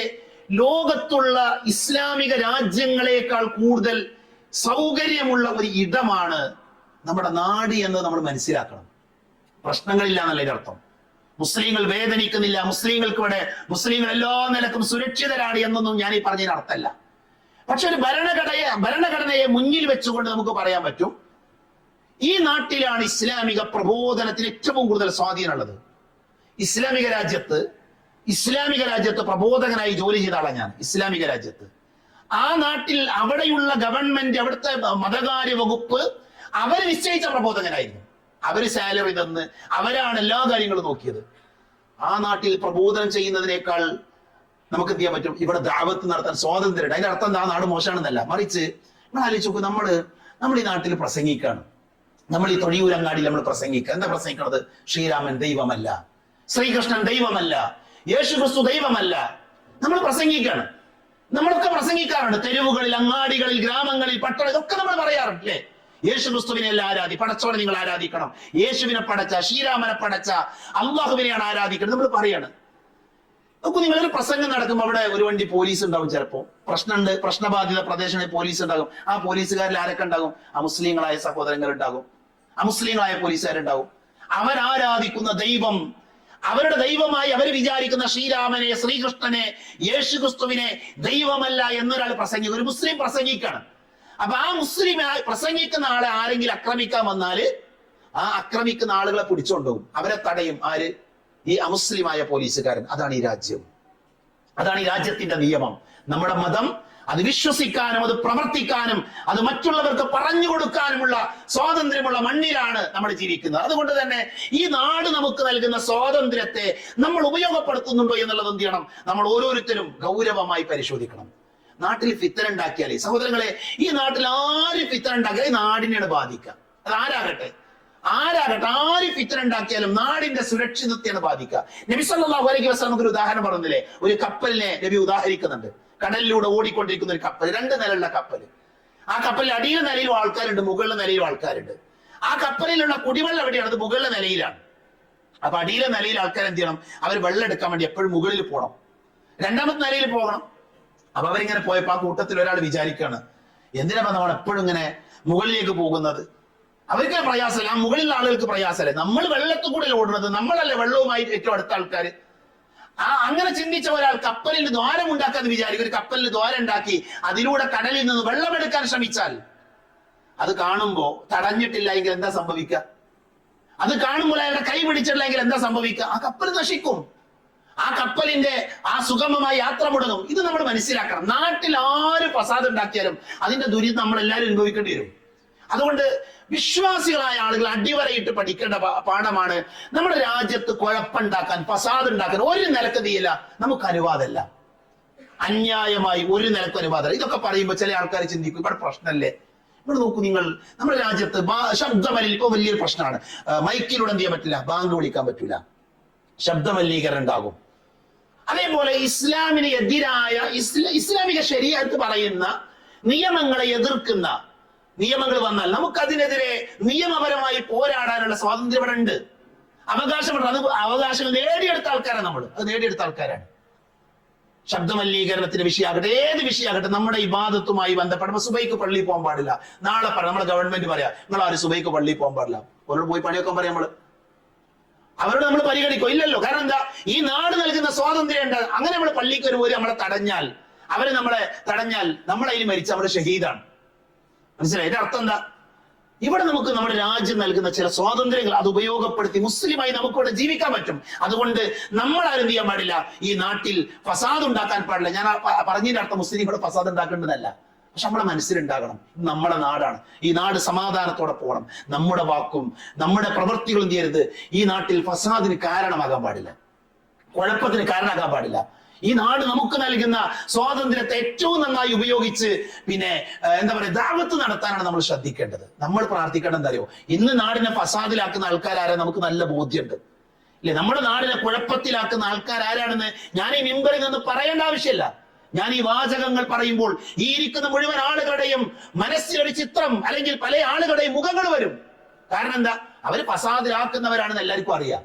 ലോകത്തുള്ള ഇസ്ലാമിക രാജ്യങ്ങളെക്കാൾ കൂടുതൽ സൗകര്യമുള്ള ഒരു ഇടമാണ് നമ്മുടെ നാട് എന്ന് നമ്മൾ മനസ്സിലാക്കണം. പ്രശ്നങ്ങളില്ല എന്നല്ല ഇതിനർത്ഥം. മുസ്ലിങ്ങൾ വേദനിക്കുന്നില്ല, മുസ്ലിങ്ങൾ എല്ലാ നിലക്കും സുരക്ഷിതരാണ് എന്നൊന്നും ഞാൻ ഈ പറഞ്ഞതിന് അർത്ഥമല്ല. പക്ഷെ ഒരു ഭരണഘടനയെ മുന്നിൽ വെച്ചുകൊണ്ട് നമുക്ക് പറയാൻ പറ്റും, ഈ നാട്ടിലാണ് ഇസ്ലാമിക പ്രബോധനത്തിന് ഏറ്റവും കൂടുതൽ സ്വാധീനമുള്ളത്. ഇസ്ലാമിക രാജ്യത്ത് പ്രബോധകനായി ജോലി ചെയ്ത ആളാണ് ഞാൻ. ഇസ്ലാമിക രാജ്യത്ത് ആ നാട്ടിൽ അവിടെയുള്ള ഗവൺമെന്റ്, അവിടുത്തെ മതകാര്യ വകുപ്പ് അവർ നിശ്ചയിച്ച പ്രബോധകനായിരുന്നു. അവര് സാലറി തന്ന് അവരാണ് എല്ലാ കാര്യങ്ങളും നോക്കിയത്. ആ നാട്ടിൽ പ്രബോധനം ചെയ്യുന്നതിനേക്കാൾ നമുക്ക് എന്ത് ചെയ്യാൻ പറ്റും? ഇവിടെ ദാവത്ത് നടത്താൻ സ്വാതന്ത്ര്യം. അതിന്റെ അർത്ഥം ആ നാട് മോശമാണെന്നല്ല, മറിച്ച് നമ്മൾ ആലോചിച്ച് നോക്കും, നമ്മൾ ഈ നാട്ടിൽ പ്രസംഗിക്കാണ്, നമ്മൾ ഈ തൊഴിയൂരങ്ങാടിയിൽ നമ്മൾ പ്രസംഗിക്കുക. എന്താ പ്രസംഗിക്കുന്നത്? ശ്രീരാമൻ ദൈവമല്ല, ശ്രീകൃഷ്ണൻ ദൈവമല്ല, യേശുക്രിസ്തു ദൈവമല്ല. നമ്മൾ പ്രസംഗിക്കാണ്, നമ്മളൊക്കെ പ്രസംഗിക്കാറുണ്ട്. തെരുവുകളിൽ, അങ്ങാടികളിൽ, ഗ്രാമങ്ങളിൽ, പട്ടണം, ഇതൊക്കെ നമ്മൾ പറയാറുണ്ട് അല്ലേ? യേശുക്രിസ്തുവിനെ എല്ലാം പടച്ചോനെ നിങ്ങൾ ആരാധിക്കണം, യേശുവിനെ പടച്ച, ശ്രീരാമനെ പടച്ച അള്ളാഹുവിനെയാണ് ആരാധിക്കണം നമ്മൾ പറയാണ്. നോക്കൂ, നിങ്ങളൊരു പ്രസംഗം നടക്കുമ്പോൾ അവിടെ ഒരു വണ്ടി പോലീസ് ഉണ്ടാവും, ചിലപ്പോൾ പ്രശ്നമുണ്ട്, പ്രശ്നബാധിത പ്രദേശങ്ങളിൽ പോലീസ് ഉണ്ടാകും. ആ പോലീസുകാരിൽ ആരൊക്കെ ഉണ്ടാകും? അമുസ്ലിങ്ങളായ സഹോദരങ്ങൾ ഉണ്ടാകും, അമുസ്ലിങ്ങളായ പോലീസുകാരുണ്ടാകും. അവരാരാധിക്കുന്ന ദൈവം, അവരുടെ ദൈവമായി അവർ വിചാരിക്കുന്ന ശ്രീരാമനെ, ശ്രീകൃഷ്ണനെ, യേശുക്രിസ്തുവിനെ ദൈവമല്ല എന്നൊരാൾ പ്രസംഗിക്കും, ഒരു മുസ്ലിം പ്രസംഗിക്കാണ്. അപ്പൊ ആ മുസ്ലിം പ്രസംഗിക്കുന്ന ആളെ ആരെങ്കിലും ആക്രമിക്കാൻ വന്നാല് ആ ആക്രമിക്കുന്ന ആളുകളെ പിടിച്ചുകൊണ്ടുപോകും, അവരെ തടയും. ആര്? ഈ അമുസ്ലിമായ പോലീസുകാരൻ. അതാണ് ഈ രാജ്യം, അതാണ് ഈ രാജ്യത്തിന്റെ നിയമം. നമ്മുടെ മതം അത് വിശ്വസിക്കാനും അത് പ്രവർത്തിക്കാനും അത് മറ്റുള്ളവർക്ക് പറഞ്ഞു കൊടുക്കാനുമുള്ള സ്വാതന്ത്ര്യമുള്ള മണ്ണിലാണ് നമ്മൾ ജീവിക്കുന്നത്. അതുകൊണ്ട് തന്നെ ഈ നാട് നമുക്ക് നൽകുന്ന സ്വാതന്ത്ര്യത്തെ നമ്മൾ ഉപയോഗപ്പെടുത്തുന്നുണ്ടോ എന്നുള്ളത് എന്ത് ചെയ്യണം? നമ്മൾ ഓരോരുത്തരും ഗൗരവമായി പരിശോധിക്കണം. നാട്ടിൽ ഫിത്തന ഉണ്ടാക്കിയാലേ സഹോദരങ്ങളെ, ഈ നാട്ടിൽ ആര് ഫിത്തന ഉണ്ടാക്കിയാൽ നാടിനെയാണ് ബാധിക്കുക. അത് ആരാകട്ടെ, ആര് ഫിത്തന ഉണ്ടാക്കിയാലും നാടിന്റെ സുരക്ഷിതത്തെയാണ് ബാധിക്കുക. നബി സല്ലല്ലാഹു അലൈഹി വസല്ലം നമുക്ക് ഒരു ഉദാഹരണം പറഞ്ഞില്ലേ? ഒരു കപ്പലിനെ നബി ഉദാഹരിക്കുന്നുണ്ട്. കടലിലൂടെ ഓടിക്കൊണ്ടിരിക്കുന്ന ഒരു കപ്പൽ, 2 നിലയുള്ള കപ്പൽ. ആ കപ്പലിൽ അടിയിലെ നിലയിലും ആൾക്കാരുണ്ട്, മുകളിലെ നിലയിലും ആൾക്കാരുണ്ട്. ആ കപ്പലിലുള്ള കുടിവെള്ളം എവിടെയാണ്? അത് മുകളിലെ നിലയിലാണ്. അപ്പൊ അടിയിലെ നിലയിൽ ആൾക്കാർ എന്ത് ചെയ്യണം? അവർ വെള്ളം എടുക്കാൻ വേണ്ടി എപ്പോഴും മുകളിൽ പോകണം, 2ാമത്തെ നിലയിൽ പോകണം. അപ്പൊ അവരിങ്ങനെ പോയപ്പോ ആ കൂട്ടത്തിൽ ഒരാൾ വിചാരിക്കുകയാണ്, എന്തിനാ നമ്മൾ എപ്പോഴും ഇങ്ങനെ മുകളിലേക്ക് പോകുന്നത്? അവർക്ക് പ്രയാസമല്ല, ആ മുകളിലുള്ള ആളുകൾക്ക് പ്രയാസമല്ലേ? നമ്മൾ വെള്ളത്തിൽ കൂടെ ഓടുന്നത്, നമ്മളല്ലേ വെള്ളവുമായി ഏറ്റവും അടുത്ത ആൾക്കാർ. അങ്ങനെ ചിന്തിച്ച ഒരാൾ കപ്പലിന് ദ്വാരം ഉണ്ടാക്കാന്ന് വിചാരിക്കും. ഒരു കപ്പലിന് ദ്വാരം ഉണ്ടാക്കി അതിലൂടെ കടലിൽ നിന്ന് വെള്ളമെടുക്കാൻ ശ്രമിച്ചാൽ അത് കാണുമ്പോ തടഞ്ഞിട്ടില്ല എങ്കിൽ എന്താ സംഭവിക്കുക? അത് കാണുമ്പോൾ അയാളുടെ കൈ പിടിച്ചിട്ടില്ലെങ്കിൽ എന്താ സംഭവിക്കുക? ആ കപ്പൽ നശിക്കും, ആ കപ്പലിന്റെ ആ സുഗമമായ യാത്ര മുടങ്ങും. ഇത് നമ്മൾ മനസ്സിലാക്കണം. നാട്ടിൽ ആര് ഫസാദ് ഉണ്ടാക്കിയാലും അതിന്റെ ദുരിതം നമ്മൾ എല്ലാവരും അനുഭവിക്കേണ്ടി വരും. അതുകൊണ്ട് വിശ്വാസികളായ ആളുകൾ അടിവരയിട്ട് പഠിക്കേണ്ട പാഠമാണ്, നമ്മുടെ രാജ്യത്ത് കുഴപ്പമുണ്ടാക്കാൻ, ഫസാദ് ഉണ്ടാക്കാൻ ഒരു നിലക്ക് തീയില്ല, നമുക്ക് അനുവാദമല്ല. അന്യായമായി ഒരു നിലക്ക് അനുവാദമല്ല. ഇതൊക്കെ പറയുമ്പോൾ ചില ആൾക്കാർ ചിന്തിക്കും, ഇവിടെ പ്രശ്നമല്ലേ? ഇവിടെ നോക്കൂ നിങ്ങൾ, നമ്മുടെ രാജ്യത്ത് ശബ്ദമലിനീകരണം ഇപ്പൊ വലിയൊരു പ്രശ്നമാണ്. മൈക്കിലൂടെ എന്ത് ചെയ്യാൻ പറ്റില്ല? ബാങ്ക് വിളിക്കാൻ പറ്റില്ല, ശബ്ദമലിനീകരണം ഉണ്ടാകും. അതേപോലെ ഇസ്ലാമിന് എതിരായ ഇസ്ലാമിക ശരീഅത്ത് പറയുന്ന നിയമങ്ങളെ എതിർക്കുന്ന നിയമങ്ങൾ വന്നാൽ നമുക്കതിനെതിരെ നിയമപരമായി പോരാടാനുള്ള സ്വാതന്ത്ര്യം ഇവിടെ ഉണ്ട്, അവകാശമുണ്ട്. അത് അവകാശങ്ങൾ നേടിയെടുത്ത ആൾക്കാരാണ് നമ്മൾ, അത് നേടിയെടുത്ത ആൾക്കാരാണ്. ശബ്ദമലിനീകരണത്തിന്റെ വിഷയമാകട്ടെ, ഏത് വിഷയമാകട്ടെ, നമ്മുടെ ഇബാദത്തുമായി ബന്ധപ്പെടുമ്പോൾ സുബൈക്ക് പള്ളിയിൽ പോകാൻ പാടില്ല. നാളെ നമ്മുടെ ഗവൺമെന്റ് പറയാം, നിങ്ങൾ ആരും സുബൈക്ക് പള്ളിയിൽ പോകാൻ പാടില്ല, അവരോട് പോയി പണിയൊക്കെ പറയാം. അവരോട് നമ്മൾ പരിഗണിക്കോ? ഇല്ലല്ലോ. കാരണം എന്താ? ഈ നാട് നൽകുന്ന സ്വാതന്ത്ര്യം ഉണ്ട്. അങ്ങനെ നമ്മൾ പള്ളിക്ക് വരുമ്പോൾ നമ്മളെ തടഞ്ഞാൽ, അവര് നമ്മളെ തടഞ്ഞാൽ നമ്മളതിൽ മരിച്ച നമ്മുടെ ഷഹീദാണ്. മനസ്സിലായി? എന്റെ അർത്ഥം എന്താ? ഇവിടെ നമുക്ക് നമ്മുടെ രാജ്യം നൽകുന്ന ചില സ്വാതന്ത്ര്യങ്ങൾ അത് ഉപയോഗപ്പെടുത്തി മുസ്ലിമായി നമുക്കിവിടെ ജീവിക്കാൻ പറ്റും. അതുകൊണ്ട് നമ്മൾ ആരും ചെയ്യാൻ പാടില്ല, ഈ നാട്ടിൽ ഫസാദ് ഉണ്ടാക്കാൻ പാടില്ല. ഞാൻ പറഞ്ഞതിന്റെ അർത്ഥം മുസ്ലിം ഫസാദ് ഉണ്ടാക്കേണ്ടതല്ല, പക്ഷെ നമ്മുടെ മനസ്സിലുണ്ടാകണം, നമ്മുടെ നാടാണ്, ഈ നാട് സമാധാനത്തോടെ പോകണം. നമ്മുടെ വാക്കും നമ്മുടെ പ്രവൃത്തികളും ചെയ്യരുത് ഈ നാട്ടിൽ ഫസാദിന് കാരണമാകാൻ പാടില്ല, കുഴപ്പത്തിന് കാരണമാകാൻ പാടില്ല. ഈ നാട് നമുക്ക് നൽകുന്ന സ്വാതന്ത്ര്യത്തെ ഏറ്റവും നന്നായി ഉപയോഗിച്ച് പിന്നെ എന്താ പറയുക, ദഅവത്ത് നടത്താനാണ് നമ്മൾ ശ്രദ്ധിക്കേണ്ടത്. നമ്മൾ പ്രാർത്ഥിക്കേണ്ടത് എന്താ അറിയോ? ഇന്ന് നാടിനെ ഫസാദിലാക്കുന്ന ആൾക്കാരാരെ നമുക്ക് നല്ല ബോധ്യമുണ്ട് ഇല്ലേ? നമ്മുടെ നാടിനെ കുഴപ്പത്തിലാക്കുന്ന ആൾക്കാരാരാണെന്ന് ഞാൻ ഈ മിമ്പറിൽ നിന്ന് പറയേണ്ട ആവശ്യമില്ല. ഞാൻ ഈ വാചകങ്ങൾ പറയുമ്പോൾ ഈ ഇരിക്കുന്ന മുഴുവൻ ആളുകളുടെയും മനസ്സിലൊരു ചിത്രം അല്ലെങ്കിൽ പല ആളുകളുടെയും മുഖങ്ങൾ വരും. കാരണം എന്താ? അവര് ഫസാദിലാക്കുന്നവരാണെന്ന് എല്ലാവർക്കും അറിയാം.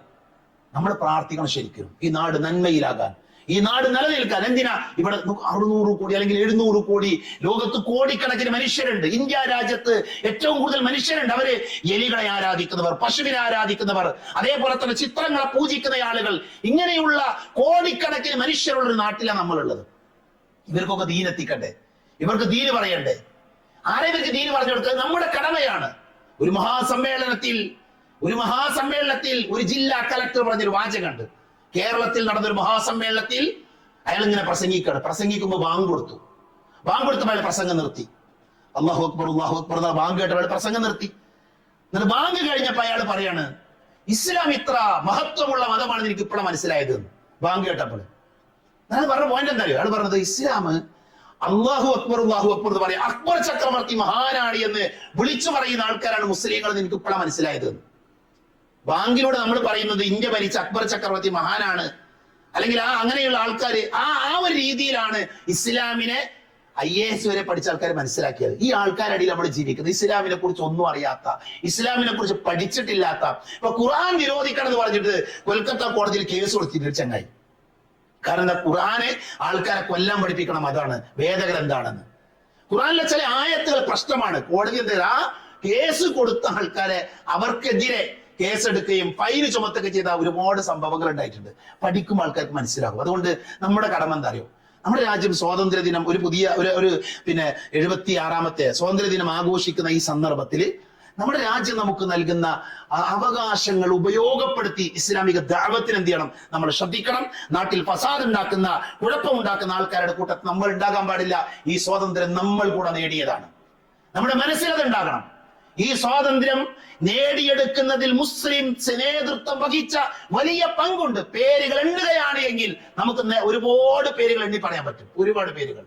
നമ്മൾ പ്രാർത്ഥിക്കണം ശരിക്കും ഈ നാട് നന്മയിലാകാൻ, ഈ നാട് നിലനിൽക്കാൻ. എന്തിനാ? ഇവിടെ 600 കോടി അല്ലെങ്കിൽ 700 കോടി, ലോകത്ത് കോടിക്കണക്കിന് മനുഷ്യരുണ്ട്. ഇന്ത്യ രാജ്യത്ത് ഏറ്റവും കൂടുതൽ മനുഷ്യരുണ്ട്. അവര് എലികളെ ആരാധിക്കുന്നവർ, പശുവിനെ ആരാധിക്കുന്നവർ, അതേപോലെ തന്നെ ചിത്രങ്ങളെ പൂജിക്കുന്ന ആളുകൾ, ഇങ്ങനെയുള്ള കോടിക്കണക്കിന് മനുഷ്യരുള്ള ഒരു നാട്ടിലാണ് നമ്മളുള്ളത്. ഇവർക്കൊക്കെ ദീൻ എത്തിക്കണ്ടേ? ഇവർക്ക് ദീന് പറയണ്ടേ? ആരെ ഇവർക്ക് ദീന് പറഞ്ഞു കൊടുക്കുക? നമ്മുടെ കടമയാണ്. ഒരു മഹാസമ്മേളനത്തിൽ ഒരു ജില്ലാ കലക്ടർ പറഞ്ഞൊരു വാചകമുണ്ട്. കേരളത്തിൽ നടന്നൊരു മഹാസമ്മേളനത്തിൽ അയാൾ ഇങ്ങനെ പ്രസംഗിക്കുമ്പോൾ ബാങ്ക് കൊടുത്തപ്പോൾ അയാൾ പ്രസംഗം നിർത്തി. അല്ലാഹു അക്ബർ അല്ലാഹു അക്ബർ എന്ന ബാങ്ക് കേട്ടപ്പോൾ പ്രസംഗം നിർത്തി. എന്നിട്ട് ബാങ്ക് കഴിഞ്ഞപ്പോൾ അയാൾ പറയാണ്, ഇസ്ലാം ഇത്ര മഹത്വമുള്ള മതമാണെന്ന് എനിക്ക് ഇപ്പോഴാണ് മനസ്സിലായത്. ബാങ്ക് കേട്ടപ്പോൾ ഞാൻ പറഞ്ഞ പോയിന്റ് എന്താ? അയാൾ പറഞ്ഞത് ഇസ്ലാം അല്ലാഹു അക്ബർ എന്ന് പറയാം, അക്ബർ ചക്രവർത്തി മഹാനാണ് എന്ന് വിളിച്ചു പറയുന്ന ആൾക്കാരാണ് മുസ്ലിങ്ങൾ എന്ന് എനിക്ക് ഇപ്പോഴാണ് മനസ്സിലായത്. ബാങ്കിലൂടെ നമ്മൾ പറയുന്നത് ഇന്ത്യ ഭരിച്ച അക്ബർ ചക്രവർത്തി മഹാനാണ്, അല്ലെങ്കിൽ അങ്ങനെയുള്ള ആൾക്കാർ ആ ഒരു രീതിയിലാണ് ഇസ്ലാമിനെ IAS വരെ പഠിച്ച ആൾക്കാർ മനസ്സിലാക്കിയത്. ഈ ആൾക്കാരടിയിൽ നമ്മൾ ജീവിക്കുന്നത് ഇസ്ലാമിനെ കുറിച്ച് ഒന്നും അറിയാത്ത, ഇസ്ലാമിനെ കുറിച്ച് പഠിച്ചിട്ടില്ലാത്ത, ഇപ്പൊ ഖുർആൻ നിരോധിക്കണം എന്ന് പറഞ്ഞിട്ട് കൊൽക്കത്ത കോടതിയിൽ കേസ് കൊടുത്തിട്ട് ചങ്ങായി. കാരണം എന്താ? ഖുർആനെ ആൾക്കാരെ കൊല്ലാൻ പഠിപ്പിക്കണം, അതാണ് വേദഗ്രന്ഥാണെന്ന്. ഖുർആനിലെ ചില ആയത്തുകൾ പ്രശ്നമാണ്. കോടതി എന്താ? കേസ് കൊടുത്ത ആൾക്കാരെ അവർക്കെതിരെ കേസെടുക്കുകയും ഫൈന് ചുമത്തുകയും ചെയ്ത ഒരുപാട് സംഭവങ്ങൾ ഉണ്ടായിട്ടുണ്ട്. പഠിക്കുമ്പോൾ ആൾക്കാർക്ക് മനസ്സിലാകും. അതുകൊണ്ട് നമ്മുടെ കടമ എന്താ അറിയോ? നമ്മുടെ രാജ്യം സ്വാതന്ത്ര്യ ദിനം ഒരു പുതിയ ഒരു 76ാമത്തെ സ്വാതന്ത്ര്യ ദിനം ആഘോഷിക്കുന്ന ഈ സന്ദർഭത്തിൽ നമ്മുടെ രാജ്യം നമുക്ക് നൽകുന്ന അവകാശങ്ങൾ ഉപയോഗപ്പെടുത്തി ഇസ്ലാമിക ദഅവത്തിന് എന്ത് ചെയ്യണം? നമ്മൾ ശ്രദ്ധിക്കണം. നാട്ടിൽ ഫസാദ് ഉണ്ടാക്കുന്ന, കുഴപ്പമുണ്ടാക്കുന്ന ആൾക്കാരുടെ കൂട്ടത്തിൽ നമ്മൾ ഉണ്ടാകാൻ പാടില്ല. ഈ സ്വാതന്ത്ര്യം നമ്മൾ കൂടെ നേടിയതാണ്. നമ്മുടെ മനസ്സിൽ അത് ഉണ്ടാകണം. ഈ സ്വാതന്ത്ര്യം നേടിയെടുക്കുന്നതിൽ മുസ്ലിം നേതൃത്വം വഹിച്ച വലിയ പങ്കുണ്ട്. പേരുകൾ എണ്ണുകയാണ് എങ്കിൽ നമുക്ക് ഒരുപാട് പേരുകൾ എണ്ണി പറയാൻ പറ്റും. ഒരുപാട് പേരുകൾ.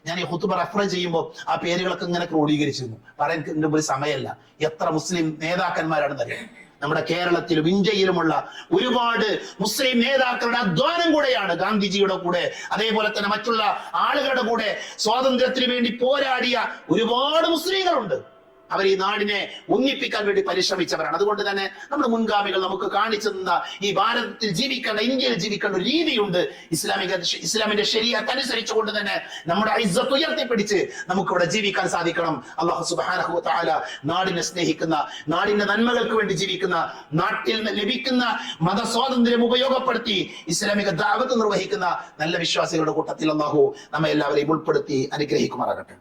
ഞാൻ ഈ ഖുതുബ റഫർ ചെയ്യുമ്പോൾ ആ പേരുകളൊക്കെ ഇങ്ങനെ ക്രോഡീകരിച്ചിരുന്നു. പറയാൻ എന്റെ ഒരു സമയമല്ല. എത്ര മുസ്ലിം നേതാക്കന്മാരാണെന്ന് അറിയാം. നമ്മുടെ കേരളത്തിലും ഇന്ത്യയിലുമുള്ള ഒരുപാട് മുസ്ലിം നേതാക്കളുടെ അധ്വാനം കൂടെയാണ് ഗാന്ധിജിയുടെ കൂടെ, അതേപോലെ തന്നെ മറ്റുള്ള ആളുകളുടെ കൂടെ സ്വാതന്ത്ര്യത്തിന് വേണ്ടി പോരാടിയ ഒരുപാട് മുസ്ലിങ്ങളുണ്ട്. അവർ ഈ നാടിനെ ഒന്നിപ്പിക്കാൻ വേണ്ടി പരിശ്രമിച്ചവരാണ്. അതുകൊണ്ട് തന്നെ നമ്മുടെ മുൻഗാമികൾ നമുക്ക് കാണിച്ചു തന്ന ഈ ഭാരതത്തിൽ ജീവിക്കേണ്ട, ഇന്ത്യയിൽ ജീവിക്കേണ്ട ഒരു രീതിയുണ്ട്. ഇസ്ലാമിന്റെ ശരീഅത്ത് അനുസരിച്ചുകൊണ്ട് തന്നെ നമ്മുടെ ഇസ്സത്ത് ഉയർത്തിപ്പിടിച്ച് നമുക്കിവിടെ ജീവിക്കാൻ സാധിക്കണം. അല്ലാഹു സുബ്ഹാനഹു വ തആല നാടിനെ സ്നേഹിക്കുന്ന, നാടിന്റെ നന്മകൾക്ക് വേണ്ടി ജീവിക്കുന്ന, നാട്ടിൽ ലഭിക്കുന്ന മതസ്വാതന്ത്ര്യം ഉപയോഗപ്പെടുത്തി ഇസ്ലാമിക ദഅവത്ത് നിർവഹിക്കുന്ന നല്ല വിശ്വാസികളുടെ കൂട്ടത്തിൽ അല്ലാഹു നമ്മെ എല്ലാവരെയും ഉൾപ്പെടുത്തി അനുഗ്രഹിക്കുമാറാകട്ടെ.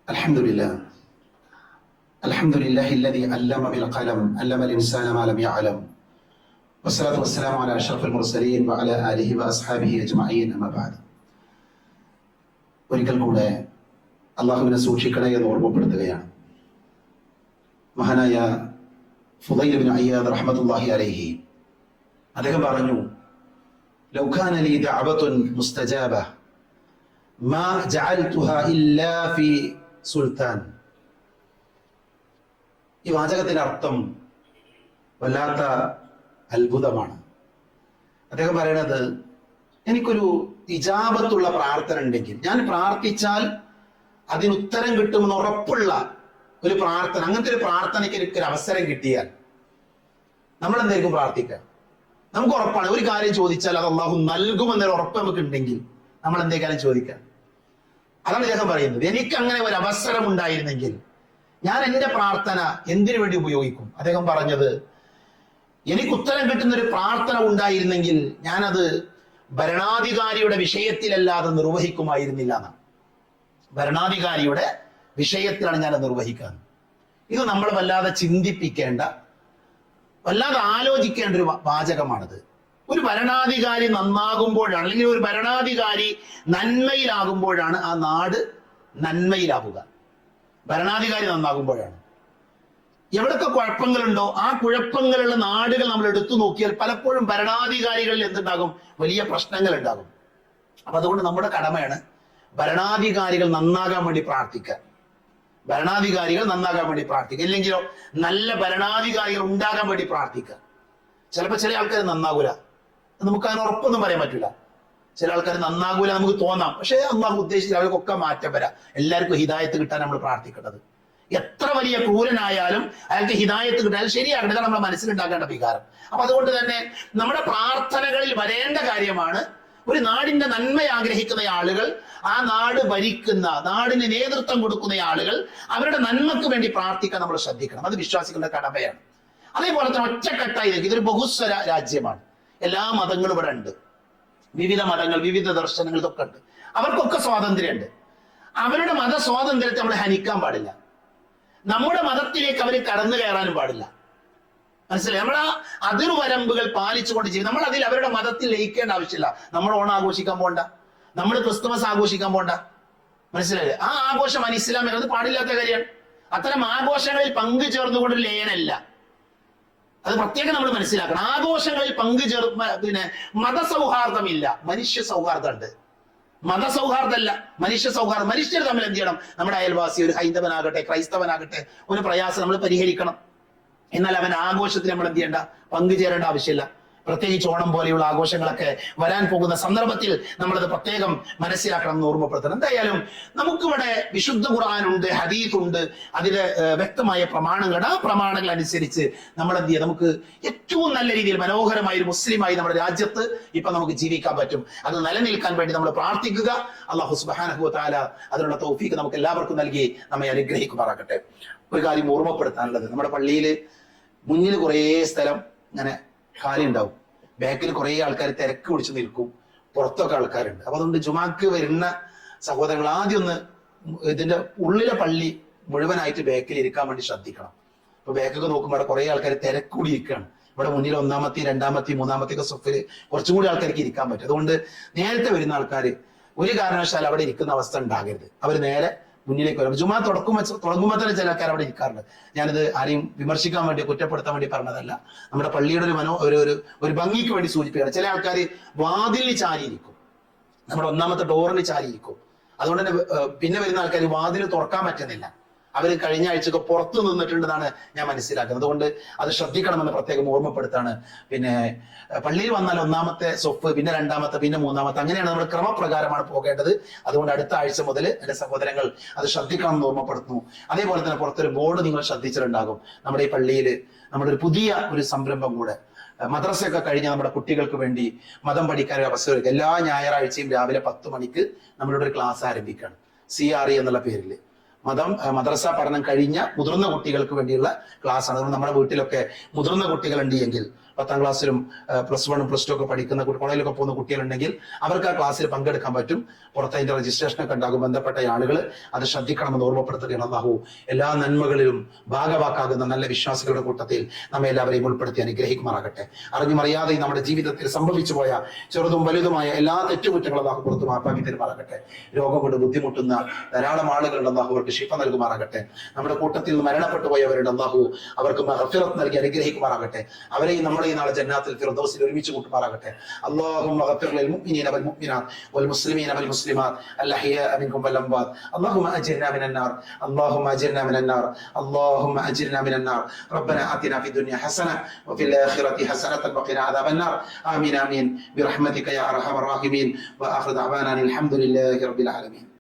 الحمد لله الذي علم بالقلم علم الإنسان ما لم يعلم والصلاة والسلام على أشرف المرسلين وعلى آله وأصحابه أجمعين أما بعد. ഒരിക്കൽ കൂടെ അള്ളാഹുവിനെ സൂക്ഷിക്കണേ എന്ന് ഓർമ്മപ്പെടുത്തുകയാണ്. മഹാനായ ഫുളൈൽ ഇബ്നു അയ്യാദ് റഹ്മത്തുള്ളാഹി അലൈഹി അദ്ദേഹം പറഞ്ഞു, ലൗ കാന ലീ ദഅവത്തുൻ മുസ്തജാബ മാ ജഅൽതുഹാ ഇല്ലാ ഫീ സുൽത്താൻ. ഈ വാചകത്തിന്റെ അർത്ഥം വല്ലാത്ത അത്ഭുതമാണ്. അദ്ദേഹം പറയണത്, എനിക്കൊരു ഇജാബത്തുള്ള പ്രാർത്ഥന ഉണ്ടെങ്കിൽ, ഞാൻ പ്രാർത്ഥിച്ചാൽ അതിനുത്തരം കിട്ടുമെന്ന് ഉറപ്പുള്ള ഒരു പ്രാർത്ഥന, അങ്ങനത്തെ ഒരു പ്രാർത്ഥനയ്ക്ക് എനിക്കൊരു അവസരം കിട്ടിയാൽ നമ്മൾ എന്തായിരിക്കും പ്രാർത്ഥിക്കുക? നമുക്ക് ഉറപ്പാണ്. ഒരു കാര്യം ചോദിച്ചാൽ അത് അള്ളാഹു നൽകുമെന്നൊരു ഉറപ്പ് നമുക്ക് ഉണ്ടെങ്കിൽ നമ്മൾ എന്തേക്കാലും ചോദിക്കാം. അതാണ് ഇദ്ദേഹം പറയുന്നത്. എനിക്ക് അങ്ങനെ ഒരു അവസരം ഉണ്ടായിരുന്നെങ്കിൽ ഞാൻ എന്റെ പ്രാർത്ഥന എന്തിനു വേണ്ടി ഉപയോഗിക്കും? അദ്ദേഹം പറഞ്ഞത്, എനിക്ക് ഉത്തരം കിട്ടുന്ന ഒരു പ്രാർത്ഥന ഉണ്ടായിരുന്നെങ്കിൽ ഞാനത് ഭരണാധികാരിയുടെ വിഷയത്തിലല്ലാതെ നിർവഹിക്കുമായിരുന്നില്ല എന്നാണ്. ഭരണാധികാരിയുടെ വിഷയത്തിലാണ് ഞാൻ നിർവഹിക്കാൻ. ഇത് നമ്മൾ വല്ലാതെ ചിന്തിപ്പിക്കേണ്ട, വല്ലാതെ ആലോചിക്കേണ്ട ഒരു വാചകമാണിത്. ഒരു ഭരണാധികാരി നന്നാകുമ്പോഴാണ്, അല്ലെങ്കിൽ ഒരു ഭരണാധികാരി നന്മയിലാകുമ്പോഴാണ് ആ നാട് നന്മയിലാവുക. ഭരണാധികാരി നന്നാകുമ്പോഴാണ്. എവിടൊക്കെ കുഴപ്പങ്ങളുണ്ടോ ആ കുഴപ്പങ്ങളുള്ള നാടുകൾ നമ്മൾ എടുത്തു നോക്കിയാൽ പലപ്പോഴും ഭരണാധികാരികളിൽ എന്തുണ്ടാകും? വലിയ പ്രശ്നങ്ങൾ ഉണ്ടാകും. അപ്പൊ അതുകൊണ്ട് നമ്മുടെ കടമയാണ് ഭരണാധികാരികൾ നന്നാകാൻ വേണ്ടി പ്രാർത്ഥിക്കുക. ഭരണാധികാരികൾ നന്നാകാൻ വേണ്ടി പ്രാർത്ഥിക്കുക. ഇല്ലെങ്കിലോ നല്ല ഭരണാധികാരികൾ ഉണ്ടാകാൻ വേണ്ടി പ്രാർത്ഥിക്കുക. ചിലപ്പോൾ ചില ആൾക്കാർ നന്നാകൂല, നമുക്ക് അതിന് ഉറപ്പൊന്നും പറയാൻ പറ്റില്ല. ചില ആൾക്കാർ നന്നാകൂല നമുക്ക് തോന്നാം, പക്ഷേ അള്ളാഹു ഉദ്ദേശിച്ച് അവർക്കൊക്കെ മാറ്റം വരാം. എല്ലാവർക്കും ഹിദായത്ത് കിട്ടാൻ നമ്മൾ പ്രാർത്ഥിക്കേണ്ടത്. എത്ര വലിയ ക്രൂരനായാലും അയാൾക്ക് ഹിദായത്ത് കിട്ടാൻ ശരിയാകണം. ഇതാണ് നമ്മുടെ മനസ്സിലുണ്ടാക്കേണ്ട വികാരം. അപ്പൊ അതുകൊണ്ട് തന്നെ നമ്മുടെ പ്രാർത്ഥനകളിൽ വരേണ്ട കാര്യമാണ്, ഒരു നാടിന്റെ നന്മ ആഗ്രഹിക്കുന്ന ആളുകൾ, ആ നാട് ഭരിക്കുന്ന, നാടിന് നേതൃത്വം കൊടുക്കുന്ന ആളുകൾ, അവരുടെ നന്മക്ക് വേണ്ടി പ്രാർത്ഥിക്കാൻ നമ്മൾ ശ്രദ്ധിക്കണം. അത് വിശ്വാസികളുടെ കടമയാണ്. അതേപോലെ തന്നെ ഒറ്റക്കെട്ടായി, ഇതൊരു ബഹുസ്വര രാജ്യമാണ്. എല്ലാ മതങ്ങളും ഇവിടെ ഉണ്ട്. വിവിധ മതങ്ങൾ, വിവിധ ദർശനങ്ങൾ ഇതൊക്കെ ഉണ്ട്. അവർക്കൊക്കെ സ്വാതന്ത്ര്യമുണ്ട്. അവരുടെ മത സ്വാതന്ത്ര്യത്തെ നമ്മൾ ഹനിക്കാൻ പാടില്ല. നമ്മുടെ മതത്തിലേക്ക് അവർ കടന്നു കയറാനും പാടില്ല. മനസ്സിലായി? നമ്മൾ ആ അതിർവരമ്പുകൾ പാലിച്ചുകൊണ്ട് ചെയ്യും. നമ്മൾ അതിൽ അവരുടെ മതത്തിൽ ലയിക്കേണ്ട ആവശ്യമില്ല. നമ്മൾ ഓണം ആഘോഷിക്കാൻ പോണ്ട, നമ്മൾ ക്രിസ്തുമസ് ആഘോഷിക്കാൻ പോണ്ട. മനസ്സിലായില്ലേ? ആ ആഘോഷം അനിസ്ലാമിക, അത് പാടില്ലാത്ത കാര്യമാണ്. അത്തരം ആഘോഷങ്ങളിൽ പങ്കുചേർന്നുകൊണ്ട് ലയനല്ല. അത് പ്രത്യേകം നമ്മൾ മനസ്സിലാക്കണം. ആഘോഷങ്ങളിൽ മതസൗഹാർദ്ദമില്ല, മനുഷ്യ സൗഹാർദ്ദമുണ്ട്. മതസൗഹാർദ്ദമല്ല, മനുഷ്യ സൗഹാർദ്ദം. മനുഷ്യർ തമ്മിൽ എന്ത് ചെയ്യണം? നമ്മുടെ അയൽവാസി, ഒരു ഹൈന്ദവനാകട്ടെ ക്രൈസ്തവനാകട്ടെ, ഒരു പ്രയാസം നമ്മൾ പരിഹരിക്കണം. എന്നാൽ അവൻ ആഘോഷത്തിൽ നമ്മൾ എന്ത് ചെയ്യേണ്ട? പങ്കുചേരേണ്ട ആവശ്യമില്ല. പ്രത്യേകിച്ച് ഓണം പോലെയുള്ള ആഘോഷങ്ങളൊക്കെ വരാൻ പോകുന്ന സന്ദർഭത്തിൽ നമ്മളത് പ്രത്യേകം മനസ്സിലാക്കണം എന്ന് ഓർമ്മപ്പെടുത്തണം. എന്തായാലും നമുക്കിവിടെ വിശുദ്ധ ഖുർആനുണ്ട്, ഹദീസുണ്ട്, അതിലെ വ്യക്തമായ പ്രമാണങ്ങളുണ്ട്. ആ പ്രമാണങ്ങൾ അനുസരിച്ച് നമ്മൾ എന്ത് ചെയ്യുക? നമുക്ക് ഏറ്റവും നല്ല രീതിയിൽ മനോഹരമായ ഒരു മുസ്ലിമായി നമ്മുടെ രാജ്യത്ത് ഇപ്പൊ നമുക്ക് ജീവിക്കാൻ പറ്റും. അത് നിലനിൽക്കാൻ വേണ്ടി നമ്മൾ പ്രാർത്ഥിക്കുക. അല്ലാഹു സുബ്ഹാനഹു വ തആല അതിനുള്ള തൗഫീഖ് നമുക്ക് എല്ലാവർക്കും നൽകി നമ്മെ അനുഗ്രഹിക്കുമാറാകട്ടെ. ഒരു കാര്യം ഓർമ്മപ്പെടുത്താനുള്ളത്, നമ്മുടെ പള്ളിയിൽ മുന്നിൽ കുറേ സ്ഥലം ഇങ്ങനെ ഖാലി ഉണ്ടാവും. ബാക്കിൽ കുറെ ആൾക്കാർ തിരക്ക് പിടിച്ച് നിൽക്കും, പുറത്തൊക്കെ ആൾക്കാരുണ്ട്. അപ്പൊ അതുകൊണ്ട് ജുമാക്ക് വരുന്ന സഹോദരങ്ങൾ ആദ്യം ഒന്ന് ഇതിന്റെ ഉള്ളിലെ പള്ളി മുഴുവനായിട്ട് ബാക്കിൽ ഇരിക്കാൻ വേണ്ടി ശ്രദ്ധിക്കണം. ഇപ്പൊ ബാക്കൊക്കെ നോക്കുമ്പോൾ അവിടെ കുറെ ആൾക്കാർ തിരക്കൂടി ഇരിക്കുകയാണ്. ഇവിടെ മുന്നിൽ ഒന്നാമത്തെ രണ്ടാമത്തെ മൂന്നാമത്തെ ഒക്കെ സൊഫില് കുറച്ചും കൂടി ആൾക്കാർക്ക് ഇരിക്കാൻ പറ്റും. അതുകൊണ്ട് നേരത്തെ വരുന്ന ആൾക്കാർ ഒരു കാരണവശാലും അവിടെ ഇരിക്കുന്ന അവസ്ഥ ഉണ്ടാകരുത്. അവർ നേരെ മുന്നിലേക്ക് വരും. ജുമാ തുടങ്ങുമ്പോൾ തന്നെ ചില ആൾക്കാർ അവിടെ ഇരിക്കാറുണ്ട്. ഞാനിത് ആരെയും വിമർശിക്കാൻ വേണ്ടി കുറ്റപ്പെടുത്താൻ വേണ്ടി പറഞ്ഞതല്ല. നമ്മുടെ പള്ളിയുടെ ഒരു ഭംഗിക്ക് വേണ്ടി സൂചിപ്പിക്കുകയാണ്. ചില ആൾക്കാർ വാതിലിൽ ചാരിയിരിക്കും, നമ്മുടെ ഒന്നാമത്തെ ഡോറിന് ചാരിയിരിക്കും. അതുകൊണ്ട് തന്നെ പിന്നെ വരുന്ന ആൾക്കാർ വാതിൽ തുറക്കാൻ പറ്റുന്നില്ല. അവർ കഴിഞ്ഞ ആഴ്ചയൊക്കെ പുറത്തു നിന്നിട്ടുണ്ടെന്നാണ് ഞാൻ മനസ്സിലാക്കുന്നത്. അതുകൊണ്ട് അത് ശ്രദ്ധിക്കണമെന്ന് പ്രത്യേകം ഓർമ്മപ്പെടുത്താണ്. പിന്നെ പള്ളിയിൽ വന്നാൽ ഒന്നാമത്തെ സൊഫ്, പിന്നെ രണ്ടാമത്തെ, പിന്നെ മൂന്നാമത്തെ, അങ്ങനെയാണ് നമ്മൾ ക്രമപ്രകാരമാണ് പോകേണ്ടത്. അതുകൊണ്ട് അടുത്ത ആഴ്ച മുതൽ എന്റെ സഹോദരങ്ങൾ അത് ശ്രദ്ധിക്കണമെന്ന് ഓർമ്മപ്പെടുത്തുന്നു. അതേപോലെ തന്നെ പുറത്തൊരു ബോർഡ് നിങ്ങൾ ശ്രദ്ധിച്ചിട്ടുണ്ടാകും. നമ്മുടെ ഈ പള്ളിയിൽ നമ്മുടെ ഒരു പുതിയ ഒരു സംരംഭം കൂടെ, മദ്രസയൊക്കെ കഴിഞ്ഞ നമ്മുടെ കുട്ടികൾക്ക് വേണ്ടി മതം പഠിക്കാൻ ഒരു അവസരം. എല്ലാ ഞായറാഴ്ചയും രാവിലെ 10 മണിക്ക് നമ്മളുടെ ഒരു ക്ലാസ് ആരംഭിക്കുകയാണ്. CRE എന്നുള്ള പേരിൽ മദ്രസ പഠനം കഴിഞ്ഞ മുതിർന്ന കുട്ടികൾക്ക് വേണ്ടിയുള്ള ക്ലാസ് ആണ്. നമ്മുടെ വീട്ടിലൊക്കെ മുതിർന്ന കുട്ടികളുണ്ട് എങ്കിൽ, 10ാം ക്ലാസ്സിലും +1 +2 ഒക്കെ പഠിക്കുന്ന കോളേജിലൊക്കെ പോകുന്ന കുട്ടികളുണ്ടെങ്കിൽ അവർക്ക് ആ ക്ലാസ്സിൽ പങ്കെടുക്കാൻ പറ്റും. പുറത്ത് അതിന്റെ രജിസ്ട്രേഷനൊക്കെ ഉണ്ടാകും. ബന്ധപ്പെട്ട ആളുകൾ അത് ശ്രദ്ധിക്കണമെന്ന് ഓർമ്മപ്പെടുത്തുകയാണ്. അല്ലാഹു എല്ലാ നന്മകളിലും ഭാഗവാക്കാകുന്ന നല്ല വിശ്വാസികളുടെ കൂട്ടത്തിൽ നമ്മെ എല്ലാവരെയും ഉൾപ്പെടുത്തി അനുഗ്രഹിക്കുമാറാകട്ടെ. അറിഞ്ഞും അറിയാതെയും നമ്മുടെ ജീവിതത്തിൽ സംഭവിച്ചു പോയ ചെറുതും വലുതുമായ എല്ലാ തെറ്റുകുറ്റങ്ങളും അല്ലാഹു പുറത്ത് മാപ്പാക്കി തരുമാറാകട്ടെ. രോഗം കൊണ്ട് ബുദ്ധിമുട്ടുന്ന ധാരാളം ആളുകളുടെ അല്ലാഹു അവർക്ക് ശിഫ നൽകുമാറാകട്ടെ. നമ്മുടെ കൂട്ടത്തിൽ നിന്ന് മരണപ്പെട്ടു പോയവരുടെ അല്ലാഹു അവർക്ക് മഗ്ഫിറത്ത് നൽകി അനുഗ്രഹിക്കുമാറാകട്ടെ. അവരെയും നമ്മളെ നാളെ ജന്നാത്തുൽ ഫിർദൗസിൽ ഒരുമിച്ച് കൂട്ടുമാറാകട്ടെ. اللهم اغفر للمؤمنين والمؤمنات والمسلمين والمسلمات الأحياء منهم والأموات. اللهم أجرنا من النار، اللهم أجرنا من النار، اللهم أجرنا من النار. ربنا آتنا في الدنيا حسنة وفي الآخرة حسنة وقنا عذاب النار. آمين آمين برحمتك يا أرحم الراحمين. وآخر دعوانا الحمد لله رب العالمين.